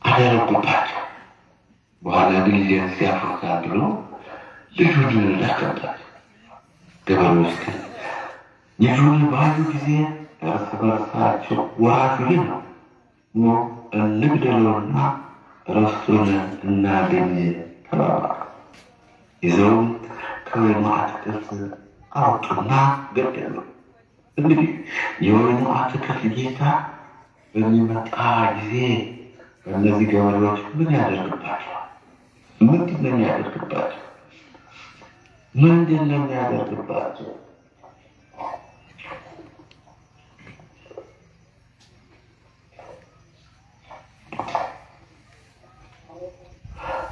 አደረጉባቸው። በኋላ ግን ሊያንስ ያፈርሳል ብሎ ልጁን ላከባቸው። ገበሬዎች ግን ልጁን ባዩ ጊዜ እርስ በርሳቸው ወራሹ ይህ ነው፣ ኑ እንግደለውና ርስቱን እናገኝ ተባባሉ። ይዘውም ከወይኑ አትክልት አወጡና ገደሉ። እንግዲህ የወይኑ አትክልት ጌታ በሚመጣ ጊዜ እነዚህ ገበሬዎች ምን ያደርግባቸዋል? ምንድን ነው የሚያደርግባቸው? ምንድን ነው የሚያደርግባቸው?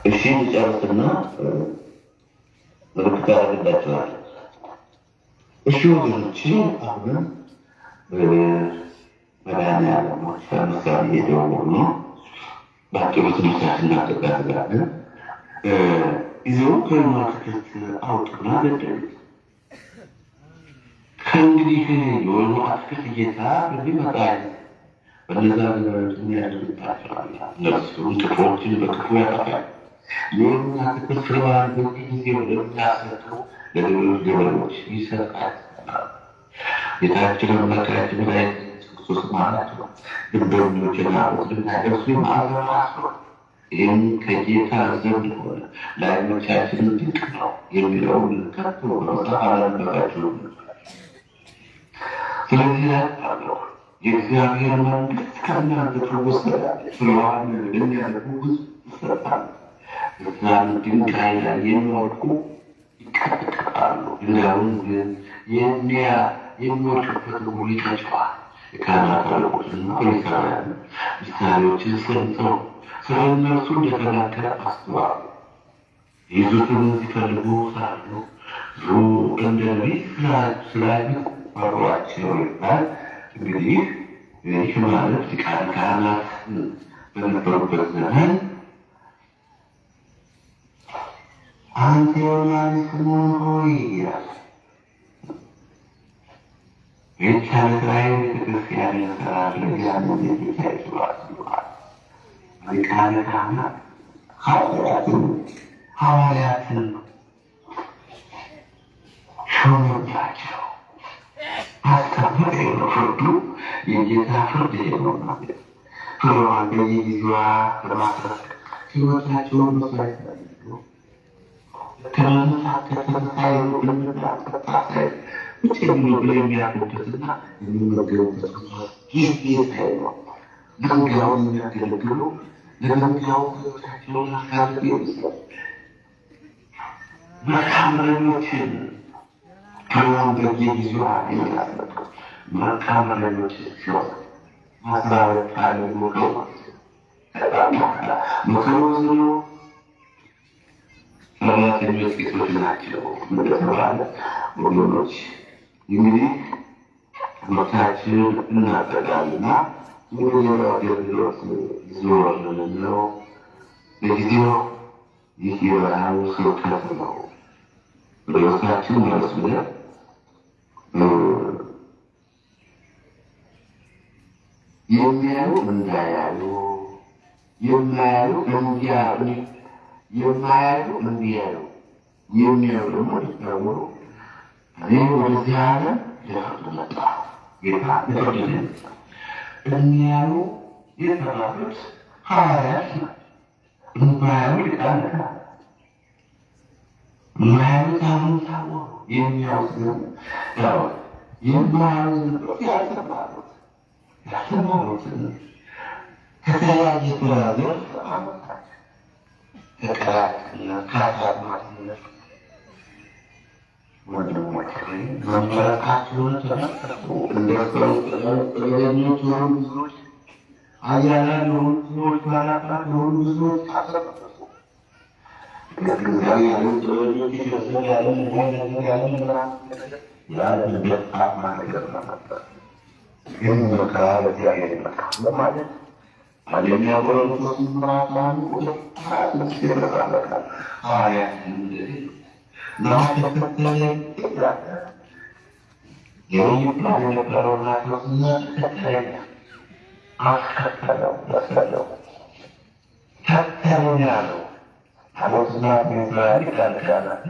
እሺ ጨርስና ምልክት ያደርግባቸዋል። እሺ ወገኖች፣ አሁንም መድኃኒዓለም ምሳሌ የደወሉ በአጭሩ ትምህርታችን እናጠቃልላለን። ይዘው ከወይኑ አትክልት አውጡና ገደሉት። ከእንግዲህ የወይኑ አትክልት ጌታ በሚመጣ በነዛ ነገሮች የሚያደርግባቸዋል። እነርሱም ክፉዎችን በክፉ ያጠፋል። የወይኑ አትክልት ፍሬዋን በጊዜ ወደሚያሰጡ ለሌሎች ገበሬዎች ይሰጣል። ጌታችን አምላካችን መድኃኒታችን ክርስቶስ ማለት ነው ግንበኞችና ወስድናደርሱ ማዕዘናቸው ይህም ከጌታ ዘንድ ሆነ ለዓይኖቻችን ድንቅ ነው የሚለውን ከቶ በመጽሐፍ አላነበባችሁም? ስለዚህ ላለው የእግዚአብሔር መንግሥት ከእናንተ ትወሰዳለች፣ ፍሬዋን ለሚያደርጉ ሕዝብ ይሰጣል። እዛም ድንጋይ ላይ የሚወድቁ ይቀጠቀጣሉ፣ ድንጋዩን ግን የሚወድቅበት ሁሉ ይቀጨዋል። የካህናት አለቆችና ፈሪሳውያን ምሳሌዎችን ሰምተው ስለ እነርሱ እንደተናገረ አስተዋሉ። ይዙትን ሲፈልጉ ሳሉ ብዙ እንደ ነቢይ ስላዩ ፈሯቸው ይባል። እንግዲህ ይህ ማለት ሊቃነ ካህናት በነበሩበት ዘመን አንተ ዮናን ስምዖን ሆይ ይላል። ይህች ለእስራኤል ቤተክርስቲያን እንሰራለን ያንን ጌታ ይስባል። ሊቃነ ካህናት ሐዋርያትን ሾመባቸው፣ አስቀመጠ። ነው ፍርዱ፣ የጌታ ፍርድ ነው። ፍሬዋን በየጊዜዋ ለማስረቅ ሕይወታቸውን መስዋዕት አድርገው ከመነሳት ከተነሳዩ ብንታሳይ ውጭ ብሎ የሚያርጉበትና የሚመገቡበት ጊዜ ነው። ድንጋዩን የሚያገለግሉ ለድንጋዩ ሕይወታቸውን አሳልፍ ይመስላል። መልካም እረኞችን ፍሬዋን በየጊዜዋ የሚያስረቅ መልካም እረኞችን ሲሆን ማስራበት አለሞቶ ምክሮዝኑ ሰራተኞች ሴቶች ናቸው እንደተባለ ወገኖች፣ እንግዲህ ትምህርታችን እናጠቃልና ወደ ሌላው አገልግሎት ዞር የምንለው ለጊዜው ይህ የበረሃው ስብከት ነው። ርዕሳችን መለስ ብለን የሚያዩ እንዳያዩ፣ የማያዩ እንዲያዩ፣ የማያዩ እንዲያዩ፣ የሚያዩ ደግሞ እንዲታወሩ እኔ ወደዚህ ዓለም ልፈርድ መጣሁ። ጌታ ልፈርድ መጣሁ። የሚያዩ የተባሉት ሐዋርያት ናቸው። የማያዩ ሊቃነ ካህናት፣ የማያዩ ታምኑ ታወሩ፣ የሚያዩት ግን ዳዊት፣ የማያዩ ዝንበሮች ያልተማሩት ያልተማሩትን ከተለያየ ብራዘር አመጣቸው። ከቀራጭነት ከአሳማሪነት ወንድሞች መመረቃቸውን ተመለከቱ። እንደሰው ጥበበኞች የሆኑ ብዙዎች፣ ኃያላን የሆኑ ብዙዎች፣ ባላባት የሆኑ ብዙዎች አሰበሰቡ። እግዚአብሔርን ጥበበኞች ይመስል ያለን ነገር ያለን ያለን በጣም ነገር ነበር። ግን መከራ ለእግዚአብሔር ይመጣል በማለት አንደኛ ቆሮንቶስ ምዕራፍ 1:26 ይመጣል። ሐዋርያት እንደዚህ ነው ተከተለኝ ይላል። የፕላን የነበረውና ተከተለኝ አስከተለው መሰለው። ተረኛ ነው። ሐሞትና ሚስራኤል ይታለቃላል።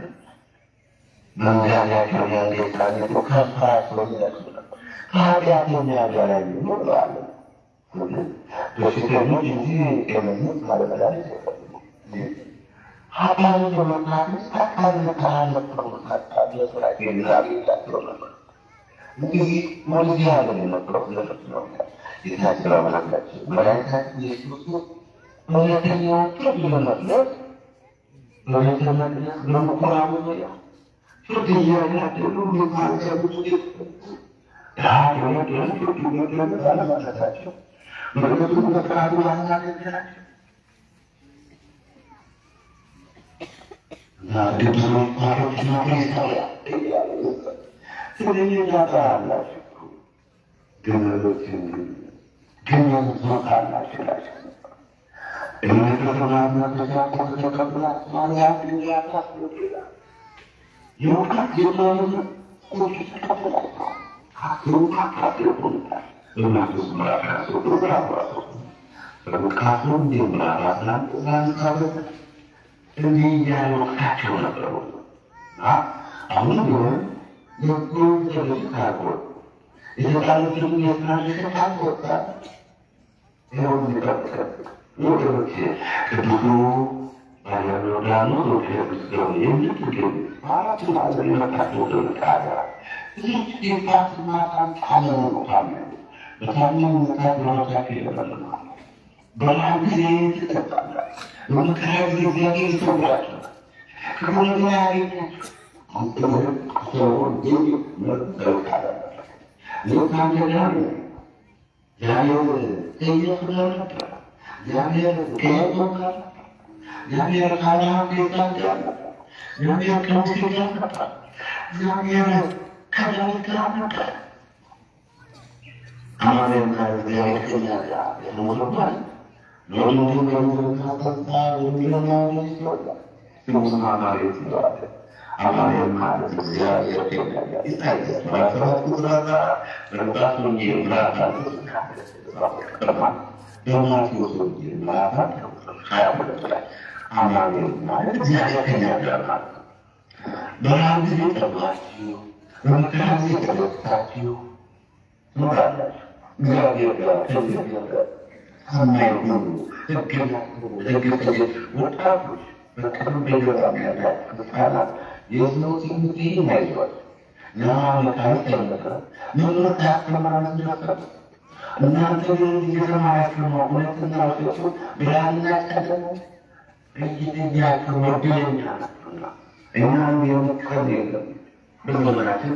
መንጋጋቸው ያንገጫገጡ ከፍራቸው ይነሱ ነበር። ከኃጢአተኛ ጋር ይኖራሉ። በሽተኞች እንጂ ጤነኞች ባለመድኃኒት አይፈልጉም። ኃጢአትን በመናፍስ ተቀልጠሃለፈው ታታለ ስራቸው ይዛቤላቸው ነበር። እንግዲህ ወደዚህ ዓለም የመጣው ለፍት ነው። ጌታችን አምላካችን መድኃኒታችን ኢየሱስ ክርስቶስ እውነተኛዎችን ለመፍለጥ በቤተ መቅደስ በምኩራቡ ዙሪያ ፍርድ እያጋደሉ ማለሰቡት የወደን ፍርድ እያገለጥ አለማለታቸው መቅደሱን በፍርሃቱ አናገገራቸው እና ግብዞች ባሮችና ፈሪሳውያን ስለዚህ ታጣላችሁ ግመሎችን ግመሎች መካላችሁ ላቸው እነሱ ተማርነቶቻቸው ተቀብላችሁ ማርያም ያታስሉ ይላል የውቃት የማይሆን ቁጭ ተቀብላችሁ ካትሩካ ካትሩኩልታል በማቶስ ምራራሱ ፕሮግራማሱ በውቃቱ እንዲህ ምራራስናን ዛንሳበት እንዲህ እያለ ወቅታቸው ነበሩ። አሁን ቢሆን የቁም ተለች ካልወጡ የተጣሉትን የትራንሽ ካልወጣ ይኸው እንዲጠብቀን ወገኖች ቅዱሱ ባለሮዳኖስ ወደ ምስገው የምትገኝ አራቱ ማዕዘን የመጣቸው ቃል እዚች ጌታት ማታን ቃለሙ ነው ታመኑ በታማኝነታት ኖረታቸው ይለመልማል። በረሃብ ጊዜ ትጠጣላችሁ፣ በመከራ ጊዜ እግዚአብሔር ይሰውራችኋል። ከሁለቱ ያገኛችሁ አንተ ሰውን መጠውቅ አለበት ከአንተ ጋር እግዚአብሔር ከኢየሱስ ጋር ነበር። እግዚአብሔር ከያዕቆብ ጋር ነበር። እግዚአብሔር ከአብርሃም ከይስሐቅ ጋር ነበር። እግዚአብሔር ከሙሴ ጋር ነበር። እግዚአብሔር ከዳዊት ጋር ነበር። አማኑኤል ማለት እግዚአብሔር ከእኛ ጋር የሞተባል ለወንድም ከሚዘንካተታ የሚለማለ ይወዳል ስሙስም አማኑኤል ይለዋል። አማኑኤል ማለት እግዚአብሔር ከእኛ ጋር ይታያል። በአስራት ቁጥራታ በሉቃስ ወንጌል ምዕራፍ በማቴዎስ ወንጌል ምዕራፍ 22 ላይ አማኑኤል ማለት እግዚአብሔር ከእኛ ጋር ማለት ነው። በረሃብ ጊዜ ጠባችሁ፣ በመከራ ጊዜ ተደስታችሁ ትኖራላችሁ። እግዚአብሔር ጋር ከእግዚአብሔር ጋር ከማይሆኑ ሕግና ሕገኞች ወጣቶች በቅርብ በገጠር ያላችሁ ሕፃናት የስነው ትምህርት ይህን አይዟል ለማመካት ተመከረ መምህር ያስተምራል እንደሰጥ እናንተ ግን እየተማራችሁ ነው። እውነትና ውሸቱ ብርሃንና ጨለማ እየተያችሁ ወደኛ ናችሁና እኛም የመከር የለም። በዘመናችን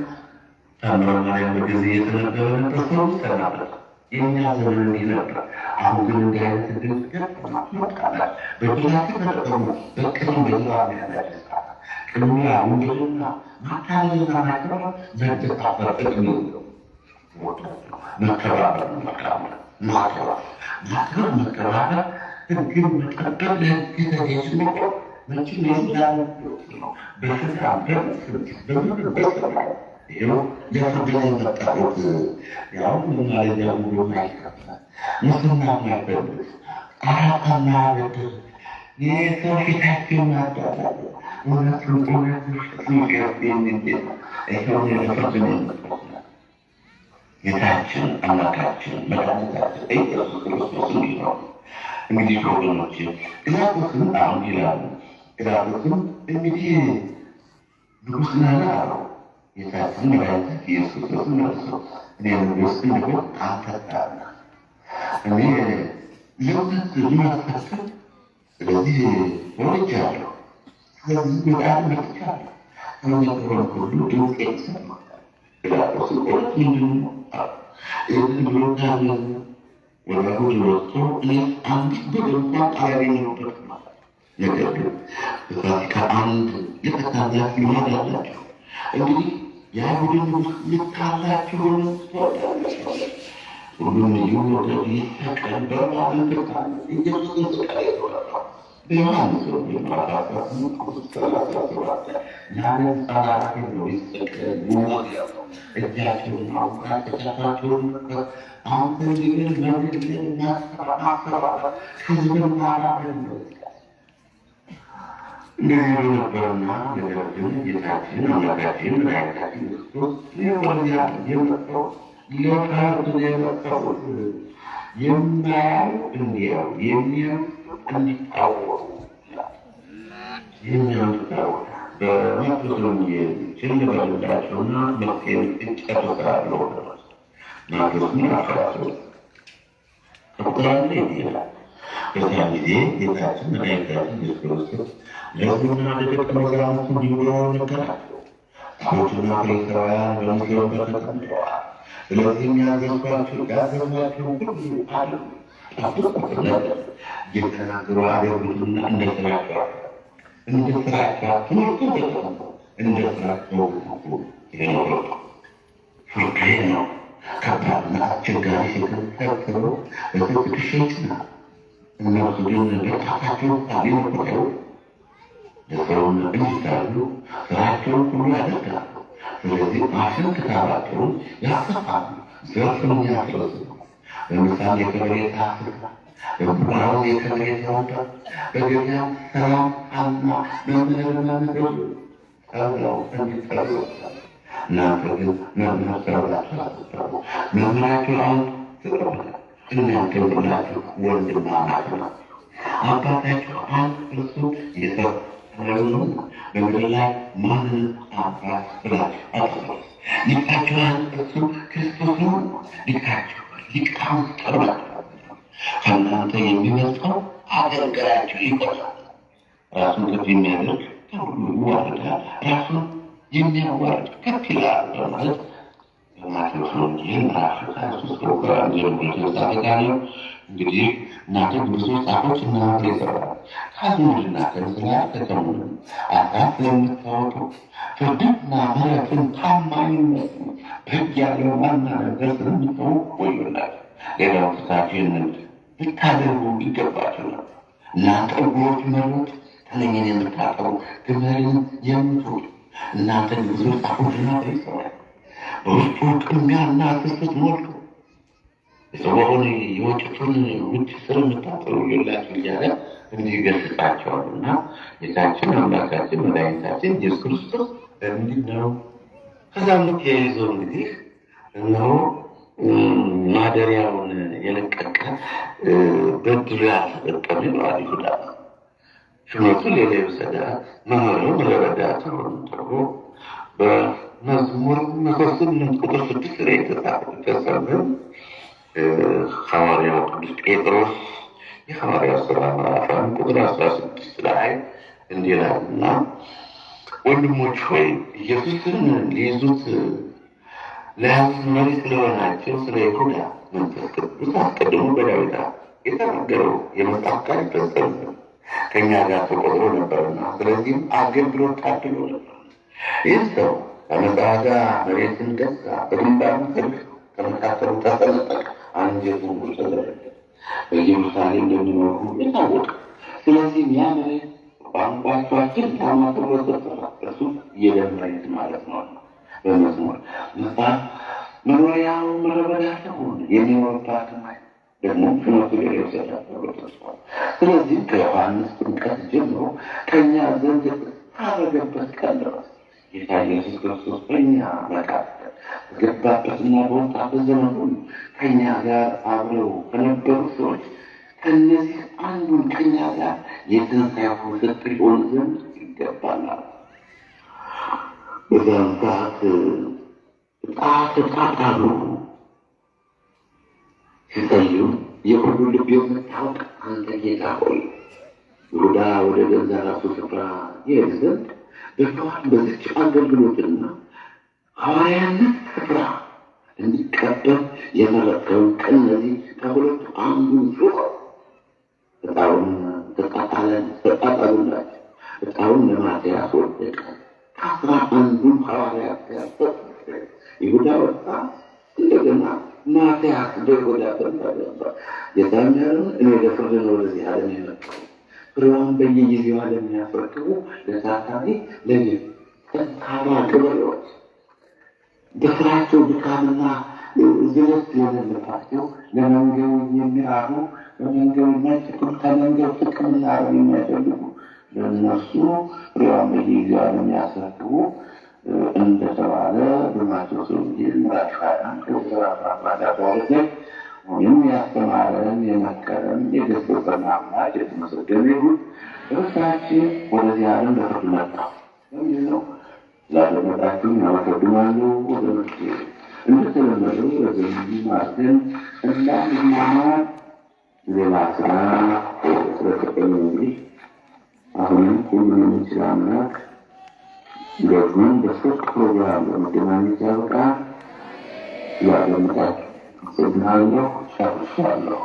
ታምረ ማርያም ጊዜ የተነበረ ነበር። ሰው ይሰናበት የእኛ ዘመን እንዲህ ነበር። አሁን ግን እንዲህ አይነት እድል ገጥማችኋል። በእድላችሁ ተጠቀሙ። በቅድም በዛም ያላችሁ ቅድሚያ ወንጌልና ማታለልና ማክበር ዘንድታፈር ጥቅም ነው። መከባበር ነው። ማክበር መከባበር ሕግን መጠበቅ ለሕግ ተገዥ መቆም መቼም የዛለ ነው። በፍቅር በምክር በሰላም ይኸው ለፍርድ ላይ መጣሁት ያው ማለጃ ሙሉ ማይከፈል ሙስና ማይበልጥ አራታና በድር የሰው ፊታቸውን ማዳላለ እውነት ይኸው የፍርድ ነው የመጣሁት ጌታችን አምላካችን መድኃኒታችን ኢየሱስ ክርስቶስ እንዲህ ነው። እንግዲህ ወገኖች ጲላጦስን አሁን ይላሉ። ጲላጦስን እንግዲህ ንጉሥ ነህ አለው። ጌታችን መድኃኒታችን ኢየሱስ ክርስቶስ መልሶ እኔ ንጉሥ እንድሆን አንተ ትላለህ። እኔ ለእውነት ልመሰክር ስለዚህ ወርጃለሁ። ስለዚህ በቃል መጥቻለሁ። ከመነገረን ሁሉ ድምፄን ሰማሁ። ጲላጦስ እውነት ምንድን ነው? ይህንን ብሎ ታዘዘ። ወደ አይሁድ ወጥቶ አንድ ብር እንኳን አላገኘሁበት ማለት ነገር ግን በፋሲካ አንድ የቀታላችሁ ይሆናል ያላችሁ እንግዲህ የአይሁድን ንጉሥ ልታላችሁ ትወዳላችሁ። ሁሉም ይወደድ ይፈቀድ በማለት ትርታለ ኢየሱስን ስቃይ ተወላቷል። በዮሐንስ ወንጌል ምዕራፍ 18 ቁጥር 37 ያንን ጻራፊ ነው ይሰቀል ይሞት ያለው እጃቸውን ማውጣት ተቻታቸውን መከር አንተ ግን በምድር ማሰራራት ህዝብን ማራርን ነው እንደዚህ ነበርና ነገር ግን ጌታችን አምላካችን መድኃኒታችን ክርስቶስ ወደዚያ የመጣው ሊያካርድ የመጣው የማያዩ እንዲያው የሚያዩ እንዲታወቁ የሚያምታው በማቴዎስ ወንጌል ችልበልላቸውና መፍትሄን እጨርሳለሁ ማቴዎስ ምዕራፍ 13 ቁጥር 1 ይላል። በዚያ ጊዜ ጌታችን መድኃኒታችን ኢየሱስ ክርስቶስ ለሕዝቡና ለደቀ መዛሙርቱ እንዲህ ብሎ ነገራቸው። ጻፎችና ፈሪሳውያን በሙሴው ተቀምጠዋል። ስለዚህ ያዘዝኳችሁ ሁሉ አድርጉ፣ ጠብቁ። የተናገሩ አደረጉትና እንደ ስራቸው እንደ ስራቸው የኖሩ ፍርድ ነው። ከባድና አስቸጋሪ ሲከተሉ በትክክሽና እነሱ ግን በጣፋቸው ሊመቁጠሩ ለሰውን እንዲታሉ ስራቸውን ሁሉ ያደርጋሉ። ስለዚህ አፍን ክታባቸውን ያሰፋሉ፣ ዘርፍን ያስረዝሙ። በምሳሌ የከበሬታ ስፍራ በቡራው የከበሬታ ወጣ በገበያ ሰላም አና መምህርና ነገሩ ተብለው እንዲጠሩ እናንተ ግን መምህር ተብላችሁ አትጠሩ። መምህራችሁ አንድ ስለሆነ እናንተ ሁላችሁ ወንድማማች ናችሁ። አባታችሁ አንድ እርሱ የሰው ነው። በምድር ላይ ማንን አባት ብላችሁ አትጠሩ። ሊቃችሁ አንድ እርሱ ክርስቶስ ነው። ሊቃችሁ ሊቃውንት ተብላችሁ ከእናንተ የሚበልጠው አገልጋያችሁ ይቆጣል። ራሱን ከፍ የሚያደርግ ከሁሉ ይዋረዳል፣ ራሱን የሚያዋርድ ከፍ ይላል በማለት በማቴዎስ ወንጌል ምዕራፍ 23 ቁጥር 1 ጀምሮ የተጻፈ ነው። እንግዲህ እናንተ ብዙ ጻፎች እና ፈሪሳውያን ከአይሁድና ከእስራኤል ተከሙሉ አሳፍ ስለምታወጡ ፍርድና ምሕረትን ታማኝነት በሕግ ያለው ዋና ነገር ስለምታው ወዮላችሁ። ሌላው ትታችሁ ይህንን ልታደርጉ ይገባችሁ ነው። እናንተ ዕውሮች መሪዎች ተለኝን የምታጠቡ ግመልን የምትውጡ እናንተ ብዙ ጻፎችና ፈሪሳውያን በውስጡ ቅሚያና ስስት ሞልቶ የሰውን የወጭቱን ውጭ ስለምታጠሩ ወዮላችሁ እያለ እንዲህ ገሥጻቸዋልና ጌታችን አምላካችን መድኃኒታችን ኢየሱስ ክርስቶስ እንዲህ ነው። ከዛም ተያይዞ እንግዲህ እነሆ ማደሪያውን የለቀቀ በድሩ ያልተጠቀመ ይለዋል ይሁዳ። ሹመቱ ሌላ የወሰደ መምህሩ ምድረ በዳ ተብሎ በመዝሙር 108 ቁጥር 6 ላይ የተጻፈ ሐዋርያው ቅዱስ ጴጥሮስ የሐዋርያው ሥራ ምዕራፍ 1 ቁጥር 16 ላይ እንዲህ ይላልና ወንድሞች ሆይ ኢየሱስን ሊይዙት ለሕዝብ መሪ ስለሆናቸው ስለ ይሁዳ መንፈስ ቅዱስ አስቀድሞ በዳዊት የተናገረው የመጽሐፍ ቃል ይፈጸም ከእኛ ጋር ተቆጥሮ ነበርና ስለዚህም አገልግሎት ታድሎ ነበር። ይህ ሰው ከመጽሐፍ ጋር መሬትን ገዛ፣ በግንባሩ ፍርድ ከመካከሉ ተሰነጠቀ፣ አንጀቱን ሁሉ ተደረገ። በኢየሩሳሌም እንደሚኖሩ የታወቀ ስለዚህም ያ መሬት ቋንቋቸው ታማ ተብሎ ተጠራ። እርሱ የደም መሬት ማለት ነው። በመዝሙር መጽሐፍ መኖሪያው ምድረ በዳ ሆነ፣ የሚኖርባት ደግሞ ሹመቱ ሌላ ይወሰዳል ተብሎ ተጽፏል። ስለዚህ ከዮሐንስ ጥምቀት ጀምሮ ከእኛ ዘንድ ካረገበት ቀን ድረስ ጌታ ኢየሱስ ክርስቶስ በእኛ መካከል በገባበትና በወጣበት ዘመን ሁሉ ከእኛ ጋር አብረው ከነበሩ ሰዎች ከእነዚህ አንዱን ከእኛ ጋር የትንሣኤው ምስክር ይሆን ዘንድ ይገባናል። በዛን ሰዓት ተጣጣሉ ሲጸልዩ የሁሉ ልብ የምታውቅ አንተ ጌታ ሆይ ይሁዳ ወደ ገዛ ራሱ ስፍራ ይሄድ ዘንድ በተዋል በዚች አገልግሎትና ሐዋርያነት ስፍራ እንዲቀበል የመረጥከውን ከእነዚህ ከሁለቱ አንዱን ሹመው ዕጣውን ተጣጣሉላቸው። ዕጣውን ለማትያስ ወደቀ። ከ11 ሐዋርያት ጋር ተሰጠ። ይሁዳ ወጣ። እንደገና ማትያስ በይሁዳ ፈንታ ገባ። ጌታም ያለውን እኔ ለፍርድ ነው ወደዚህ ዓለም የመጣሁ ፍሬዋን በየጊዜው ለሚያስረክቡ ለታታሪ ለጠንካራ ገበሬዎች በስራቸው ድካምና ዝለት የሌለባቸው ለመንገዱ የሚራሩ በመንገዱ የማይቸኩሉ ከመንገዱ ጥቅምና ረብ የሚያደርጉ ለእነሱ ፍሬዋን በየጊዜዋ የሚያስረክቡ እንደተባለ በማቴዎስ ወንጌል ምዕራፍ 21 ቁጥር 14 ላይ ወይም ያስተማረን የመከረን የገሰጸን አምላክ የተመሰገነ ይሁን። እርሳችን ወደዚህ ዓለም ለፍርድ መጣ። ለምንድን ነው? ላለመጣችሁ ያመሰግናለሁ ወገኖቼ። እንደተለመደው በዘመኑ አድርገን እንዳንማማር ሌላ ስራ ስለተቀኝ እንግዲህ አሁንም ሁሉንም የሚችል አምላክ ደግሞም በሶስት ፕሮግራም በመገናኘት ያበቃ። ያለመጣችሁ አመሰግናለሁ። ጨርሻለሁ።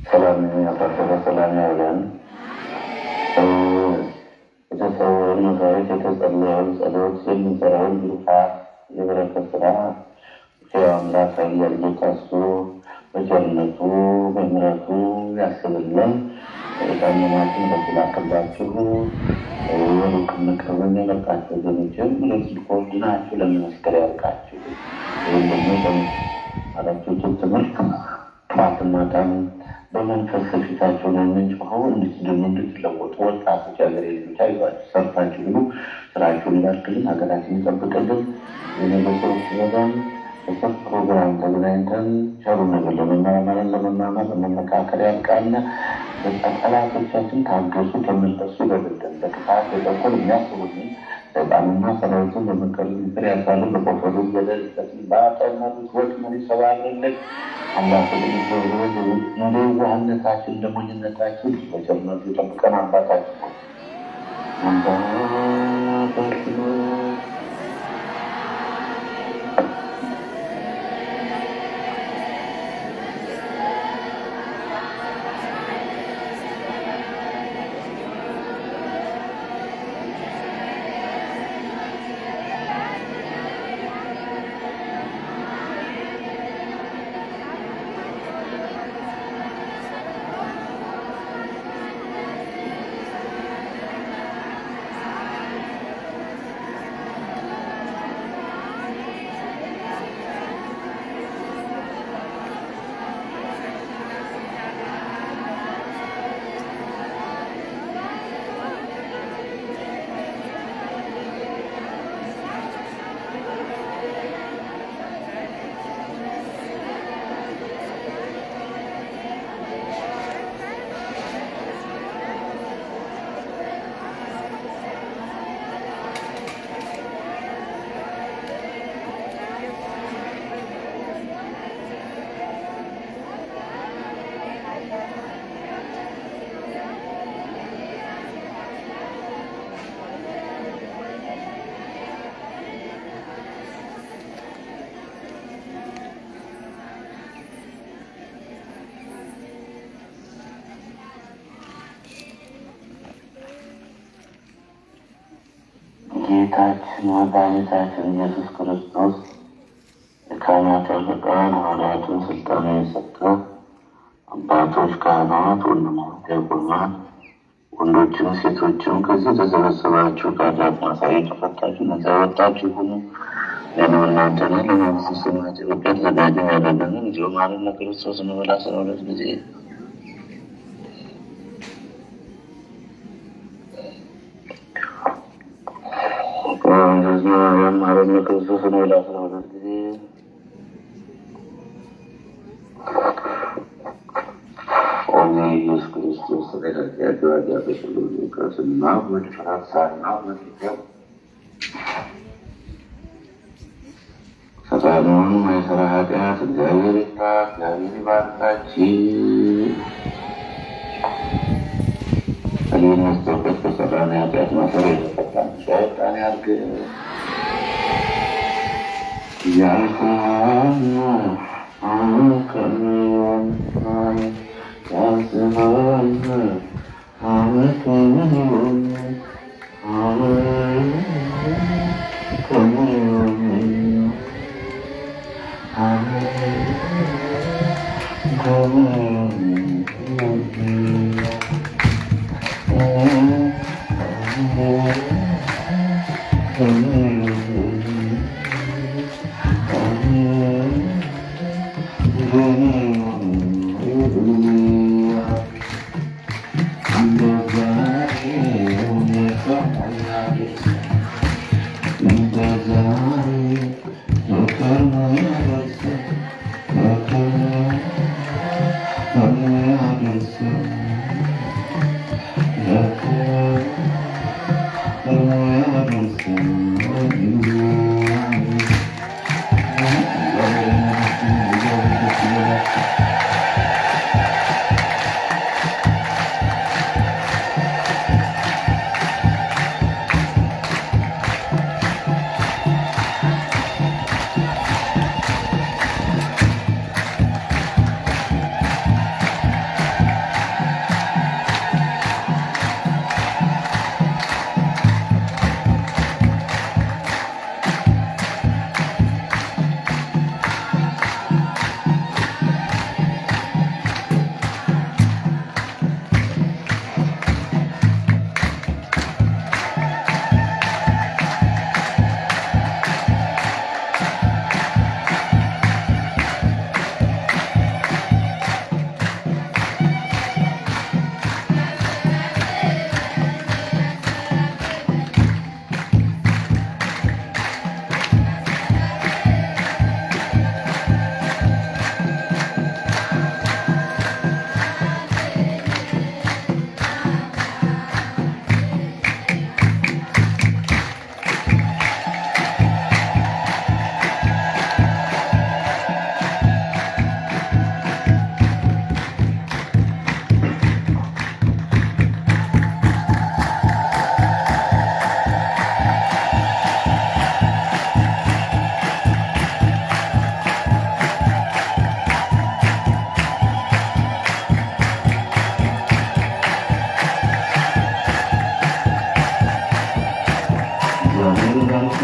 ሰላም ያደረገ ሰላም ያለን የተሰወረውን መስዋዕት የተጸለየውን ጸሎት የሚሰራውን ብልሃት የበረከት ስራ አምላክ ኃያል ጌታ እሱ በቸርነቱ በምሕረቱ ያስብልን። የታመማችሁ ለስላከባችሁ ሩቅም ቅርብም የመጣችሁ ወገኖችም ለጽድቆች ድናችሁ ለመመስከር ያብቃችሁ። ወይም ደግሞ በአራቱት ትምህርት ጠዋትና ማታም በመንፈስ ፊታቸው ላይ የምንጮኸው እንድትድኑ እንድትለወጡ ወጣቶች ሀገር ልጆች አይዟችሁ፣ ሰርታችሁ ብሉ፣ ስራችሁን ይባርክልን፣ ሀገራችን ይጠብቅልን። የነገሰዎች ወገን በሰፍ ፕሮግራም ተገናኝተን ቸሩ ነገር ለመመራመር ለመመካከል ያብቃን። ጠላቶቻችን ታገሱ፣ ተመለሱ፣ በብደን በክፋት በተንኮል የሚያስቡትን ሰይጣንና ሰራዊቱን በመንቀሉ ምክር ያሳልን፣ በቆፈሩ ገደል ይሰትን፣ በአጠመዱት ወጥመድ ይሰባብርልን። አምላክ እንደ ዋህነታችን እንደ ሞኝነታችን በቸርነቱ ይጠብቀን። አባታችን ጌታችን መድኃኒታችን ኢየሱስ ክርስቶስ የካህናት አለቃን ሐዋርያትን ስልጣን የሰጠ አባቶች፣ ካህናት፣ ወንድሞች፣ ዲያቆናት፣ ወንዶችም ሴቶችም ከዚህ የተሰበሰባችሁ ከኃጢአት ማሰሪያ የተፈታችሁ ነፃ የወጣችሁ ሁኑ። ለእኔም እናንተን ለመንግሥተ ሰማያት የበቃ ተዘጋጁ ያደረገንን እንዲሁ ማረነ ክርስቶስ እንበል 12 ጊዜ ማረነ ክርስቶስ እንበል 12 ጊዜ ኢየሱስ ክርስቶስ ያደረገና መድፈራሳና መድፈር ሰጣኑን ማይሰራ ኃጢአት እግዚአብሔር ይባርካችሁ። እኔን መስጠበት በሰራን ኃጢአት ማሰር የተፈታን ሸጣን ያርግ ያልፋን ከሚሆን ያዝማን ከሚሆን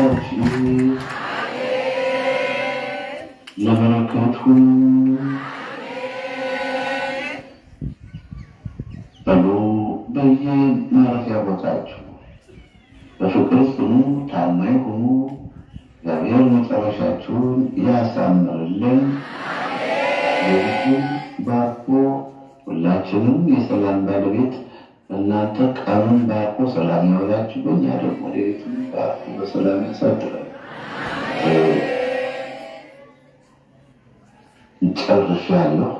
ይባርካችሁ፣ ለበረከት ሁኑ። በሉ በየማረፊያ ቦታችሁ በፍቅር ጽኑ፣ ታማኝ ሁኑ። እግዚአብሔር መጨረሻችሁን ያሳምርልን። ሌሊቱን ባርኮ ሁላችንም የሰላም ባለቤት እናንተ ቀኑን ባርኮ ሰላም ያውላችሁ፣ በእኛ ደግሞ ሌሊቱን ባርኮ በሰላም ያሳድራል። ጨርሻለሁ።